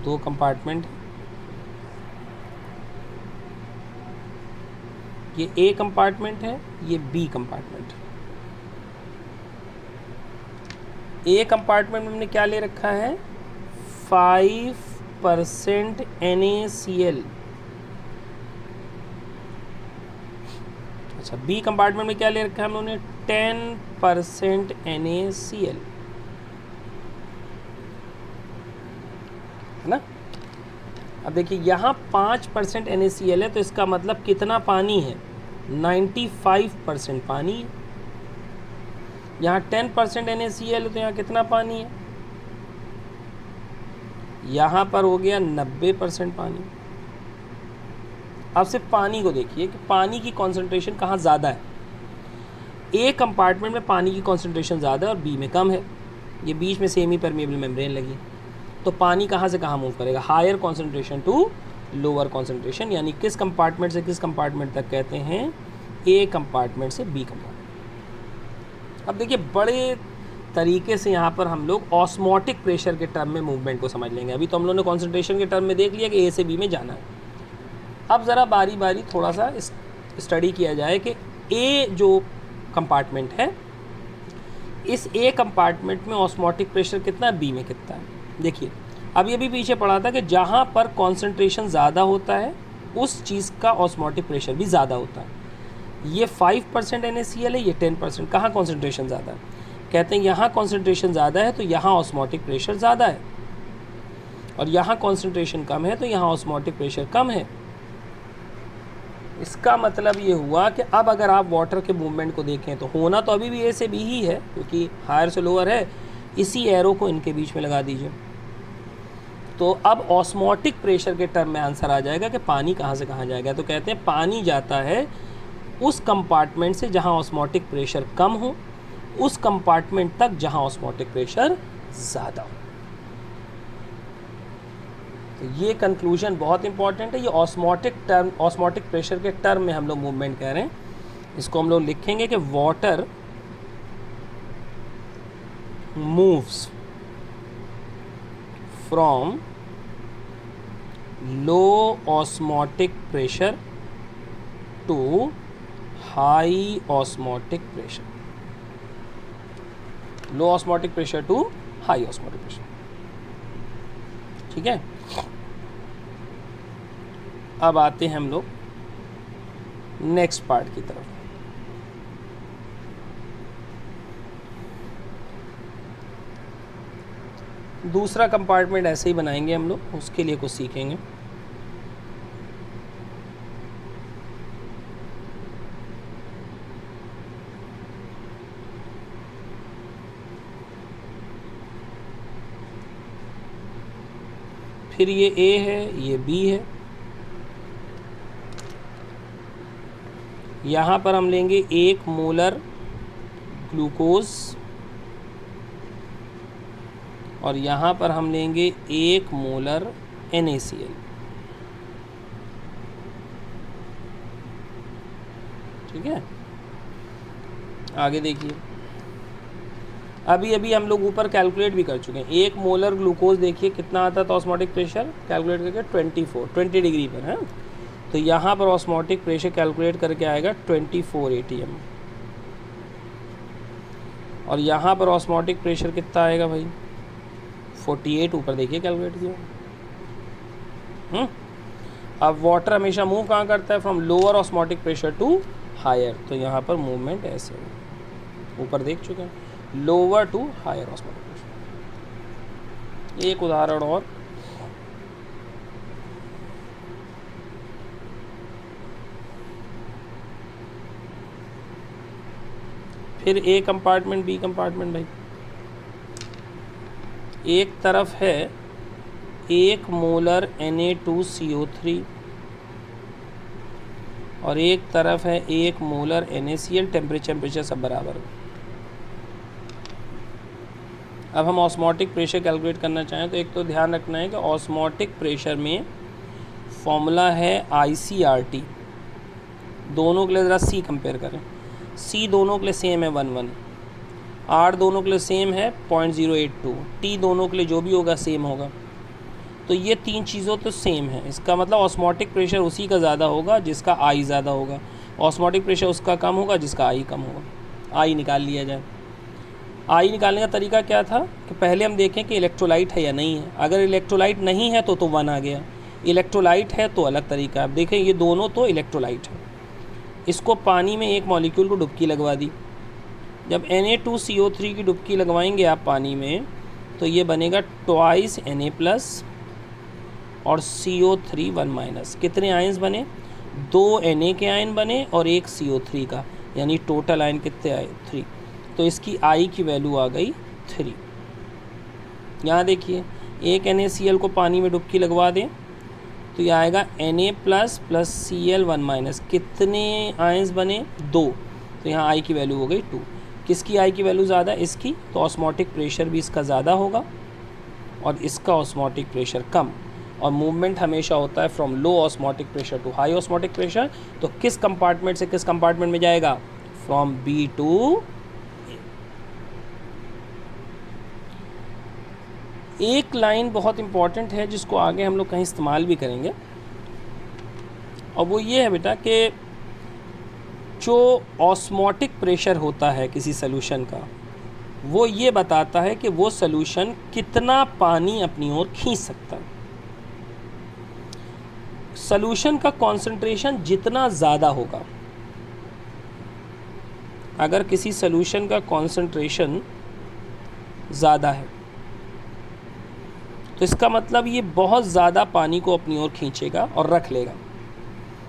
दो कंपार्टमेंट, ये A कंपार्टमेंट है, ये B कंपार्टमेंट है। A कंपार्टमेंट में हमने क्या ले रखा है? 5 10% NaCl। अच्छा, बी कंपार्टमेंट में क्या ले रखा है हम लोगों ने, 10% NaCl, है ना। अब देखिए यहाँ 5% NaCl है, तो इसका मतलब कितना पानी है, 95% पानी है। यहाँ 10% NaCl है, तो यहाँ कितना पानी है, यहाँ पर हो गया 90% पानी। अब सिर्फ पानी को देखिए कि पानी की कॉन्सेंट्रेशन कहाँ ज़्यादा है। ए कंपार्टमेंट में पानी की कॉन्सेंट्रेशन ज़्यादा है और बी में कम है। ये बीच में सेमी परमेबल मेम्ब्रेन लगी, तो पानी कहाँ से कहाँ मूव करेगा, higher concentration to lower concentration, यानी किस कंपार्टमेंट से किस कंपार्टमेंट तक कहते हैं, ए कंपार्टमेंट से बी कंपार्टमेंट। अब देखिए बड़े तरीके से यहाँ पर हम लोग ऑस्मोटिक प्रेशर के टर्म में मूवमेंट को समझ लेंगे। अभी तो हम लोगों ने कॉन्सेंट्रेशन के टर्म में देख लिया कि ए से बी में जाना है। अब ज़रा बारी बारी थोड़ा सा स्टडी किया जाए कि ए जो कंपार्टमेंट है, इस ए कंपार्टमेंट में ऑस्मोटिक प्रेशर कितना है, बी में कितना है। देखिए अब ये भी पीछे पढ़ा था कि जहाँ पर कॉन्सेंट्रेशन ज़्यादा होता है उस चीज़ का ऑस्मोटिक प्रेशर भी ज़्यादा होता है। ये 5% NaCl है, ये 10%। कहाँ कॉन्सेंट्रेशन ज़्यादा है, कहते हैं यहाँ कॉन्सेंट्रेशन ज़्यादा है तो यहाँ ऑस्मोटिक प्रेशर ज़्यादा है, और यहाँ कॉन्सेंट्रेशन कम है तो यहाँ ऑस्मोटिक प्रेशर कम है। इसका मतलब ये हुआ कि अब अगर आप वाटर के मूवमेंट को देखें तो होना तो अभी भी ए से बी ही है, क्योंकि हायर से लोअर है। इसी एरो को इनके बीच में लगा दीजिए, तो अब ऑस्मोटिक प्रेशर के टर्म में आंसर आ जाएगा कि पानी कहाँ से कहाँ जाएगा। तो कहते हैं पानी जाता है उस कंपार्टमेंट से जहाँ ऑस्मोटिक प्रेशर कम हो, उस कंपार्टमेंट तक जहाँ ऑस्मोटिक प्रेशर ज़्यादा हो। तो ये कंक्लूजन बहुत इंपॉर्टेंट है। ये ऑस्मोटिक प्रेशर के टर्म में हम लोग मूवमेंट कह रहे हैं। इसको हम लोग लिखेंगे कि water moves from low osmotic pressure to high osmotic pressure, low osmotic pressure to high osmotic pressure. ठीक है, अब आते हैं हम लोग नेक्स्ट पार्ट की तरफ। दूसरा कंपार्टमेंट ऐसे ही बनाएंगे हम लोग, उसके लिए कुछ सीखेंगे। फिर ये ए है, ये बी है। यहाँ पर हम लेंगे 1 मोलर ग्लूकोज और यहाँ पर हम लेंगे 1 मोलर NaCl। ठीक है, आगे देखिए। अभी हम लोग ऊपर कैलकुलेट भी कर चुके हैं। 1 मोलर ग्लूकोज देखिए कितना आता था ऑस्मोटिक प्रेशर, कैलकुलेट करके 20 डिग्री पर है। तो यहाँ पर ऑस्मोटिक प्रेशर कैलकुलेट करके आएगा 24 atm, और यहाँ पर ऑस्मोटिक प्रेशर कितना आएगा भाई, 48। ऊपर देखिए कैलकुलेट किया। अब वाटर हमेशा मूव कहाँ करता है, from lower osmotic pressure to higher, तो यहाँ पर मूवमेंट ऐसे है, ऊपर देख चुके हैं, lower to higher osmotic pressure. एक उदाहरण और, फिर ए कंपार्टमेंट बी कंपार्टमेंट। भाई एक तरफ है 1 मोलर Na2CO3 और एक तरफ है 1 मोलर NaCl। टेम्परेचर सब बराबर है। अब हम ऑस्मोटिक प्रेशर कैलकुलेट करना चाहें तो एक तो ध्यान रखना है कि ऑस्मोटिक प्रेशर में फॉर्मूला है ICRT। दोनों के लिए ज़रा C कंपेयर करें। C दोनों के लिए सेम है 11, R दोनों के लिए सेम है 0.082, T दोनों के लिए जो भी होगा सेम होगा। तो ये 3 चीज़ों तो सेम है। इसका मतलब ऑस्मोटिक प्रेशर उसी का ज़्यादा होगा जिसका I ज़्यादा होगा, ऑस्मोटिक प्रेशर उसका कम होगा जिसका I कम होगा। I निकाल लिया जाए। आई निकालने का तरीका क्या था कि पहले हम देखें कि इलेक्ट्रोलाइट है या नहीं है। अगर इलेक्ट्रोलाइट नहीं है तो 1 आ गया, इलेक्ट्रोलाइट है तो अलग तरीका। आप देखें ये दोनों तो इलेक्ट्रोलाइट है। इसको पानी में एक मॉलिक्यूल को डुबकी लगवा दी। जब Na2CO3 की डुबकी लगवाएंगे आप पानी में तो ये बनेगा 2 Na+ और CO3 1-। कितने आयन्स बने? 2 Na के आयन बने और 1 CO3 का, यानी टोटल आयन कितने आए? 3। तो इसकी I की वैल्यू आ गई 3। यहाँ देखिए एक NaCl को पानी में डुबकी लगवा दें तो ये आएगा Na+ Cl 1-। कितने आयन्स बने? 2। तो यहाँ I की वैल्यू हो गई 2। किसकी I की वैल्यू ज़्यादा? इसकी। तो ऑस्मोटिक प्रेशर भी इसका ज़्यादा होगा और इसका ऑस्मोटिक प्रेशर कम। और मूवमेंट हमेशा होता है from low osmotic pressure to high osmotic pressure. तो किस कंपार्टमेंट से किस कंपार्टमेंट में जाएगा? From B to A। एक लाइन बहुत इंपॉर्टेंट है जिसको आगे हम लोग कहीं इस्तेमाल भी करेंगे, और वो ये है बेटा कि जो ऑस्मोटिक प्रेशर होता है किसी सॉल्यूशन का, वो ये बताता है कि वो सॉल्यूशन कितना पानी अपनी ओर खींच सकता है। सॉल्यूशन का कॉन्सेंट्रेशन जितना ज़्यादा होगा, अगर किसी सॉल्यूशन का कॉन्सेंट्रेशन ज़्यादा है तो इसका मतलब ये बहुत ज़्यादा पानी को अपनी ओर खींचेगा और रख लेगा।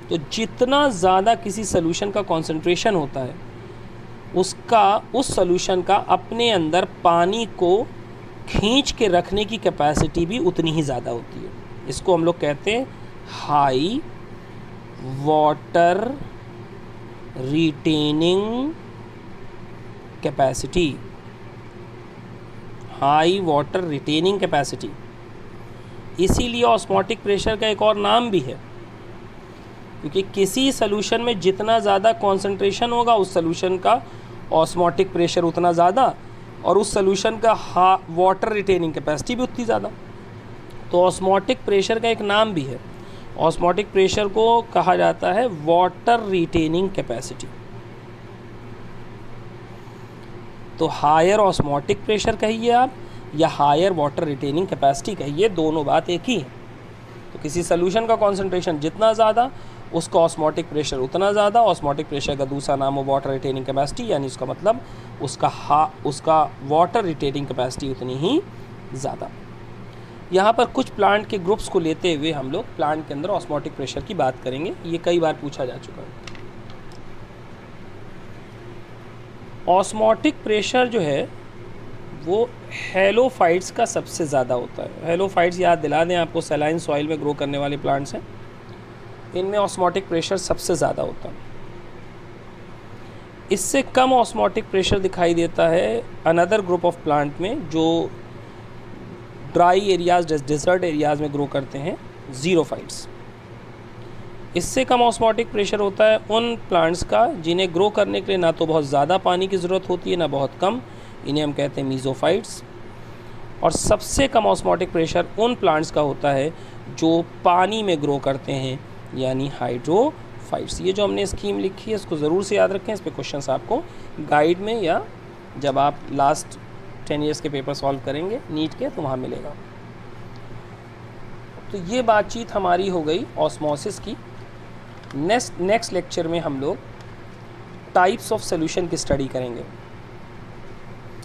तो जितना ज़्यादा किसी सॉल्यूशन का कॉन्सेंट्रेशन होता है उसका उस सॉल्यूशन का अपने अंदर पानी को खींच के रखने की कैपेसिटी भी उतनी ही ज़्यादा होती है। इसको हम लोग कहते हैं high water retaining capacity. High water retaining capacity. इसीलिए ऑस्मोटिक प्रेशर का एक और नाम भी है, क्योंकि किसी सॉल्यूशन में जितना ज़्यादा कॉन्सेंट्रेशन होगा उस सॉल्यूशन का ऑस्मोटिक प्रेशर उतना ज़्यादा और उस सॉल्यूशन का वाटर रिटेनिंग कैपेसिटी भी उतनी ज़्यादा। तो ऑस्मोटिक प्रेशर का एक नाम भी है। ऑस्मोटिक प्रेशर को कहा जाता है वाटर रिटेनिंग कैपेसिटी। तो हायर ऑस्मोटिक प्रेशर कहिए आप या हायर वाटर रिटेनिंग कैपेसिटी कहिए, दोनों बात एक ही है। तो किसी सॉल्यूशन का कॉन्सेंट्रेशन जितना ज़्यादा उसका ऑस्मोटिक प्रेशर उतना ज़्यादा। ऑस्मोटिक प्रेशर का दूसरा नाम हो वाटर रिटेनिंग कैपेसिटी, यानी उसका मतलब उसका वाटर रिटेनिंग कैपेसिटी उतनी ही ज़्यादा। यहाँ पर कुछ प्लांट के ग्रुप्स को लेते हुए हम लोग प्लांट के अंदर ऑस्मोटिक प्रेशर की बात करेंगे। ये कई बार पूछा जा चुका है। ऑस्मोटिक प्रेशर जो है वो हेलोफाइट्स का सबसे ज़्यादा होता है। हेलोफाइट्स याद दिला दें आपको, सैलाइन सॉइल में ग्रो करने वाले प्लांट्स हैं। इनमें ऑस्मोटिक प्रेशर सबसे ज़्यादा होता है। इससे कम ऑस्मोटिक प्रेशर दिखाई देता है अनदर ग्रुप ऑफ प्लांट में जो ड्राई एरियाज डेजर्ट एरियाज़ में ग्रो करते हैं, ज़ीरोफाइट्स। इससे कम ऑस्मोटिक प्रेशर होता है उन प्लांट्स का जिन्हें ग्रो करने के लिए ना तो बहुत ज़्यादा पानी की ज़रूरत होती है ना बहुत कम, इन्हें हम कहते हैं मीज़ोफाइट्स। और सबसे कम ऑस्मोटिक प्रेशर उन प्लांट्स का होता है जो पानी में ग्रो करते हैं, यानी हाइड्रोफाइट्स। ये जो हमने स्कीम लिखी है इसको ज़रूर से याद रखें। इस पर क्वेश्चंस आपको गाइड में या जब आप लास्ट 10 ईयर्स के पेपर सॉल्व करेंगे नीट के तो वहाँ मिलेगा। तो ये बातचीत हमारी हो गई ऑस्मोसिस की। नेक्स्ट लेक्चर में हम लोग टाइप्स ऑफ सॉल्यूशन की स्टडी करेंगे।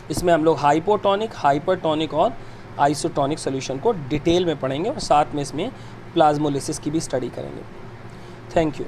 इसमें हम लोग हाइपोटोनिक, हाइपरटोनिक और आइसोटोनिक सॉल्यूशन को डिटेल में पढ़ेंगे और साथ में इसमें प्लाज्मोलिसिस की भी स्टडी करेंगे। Thank you.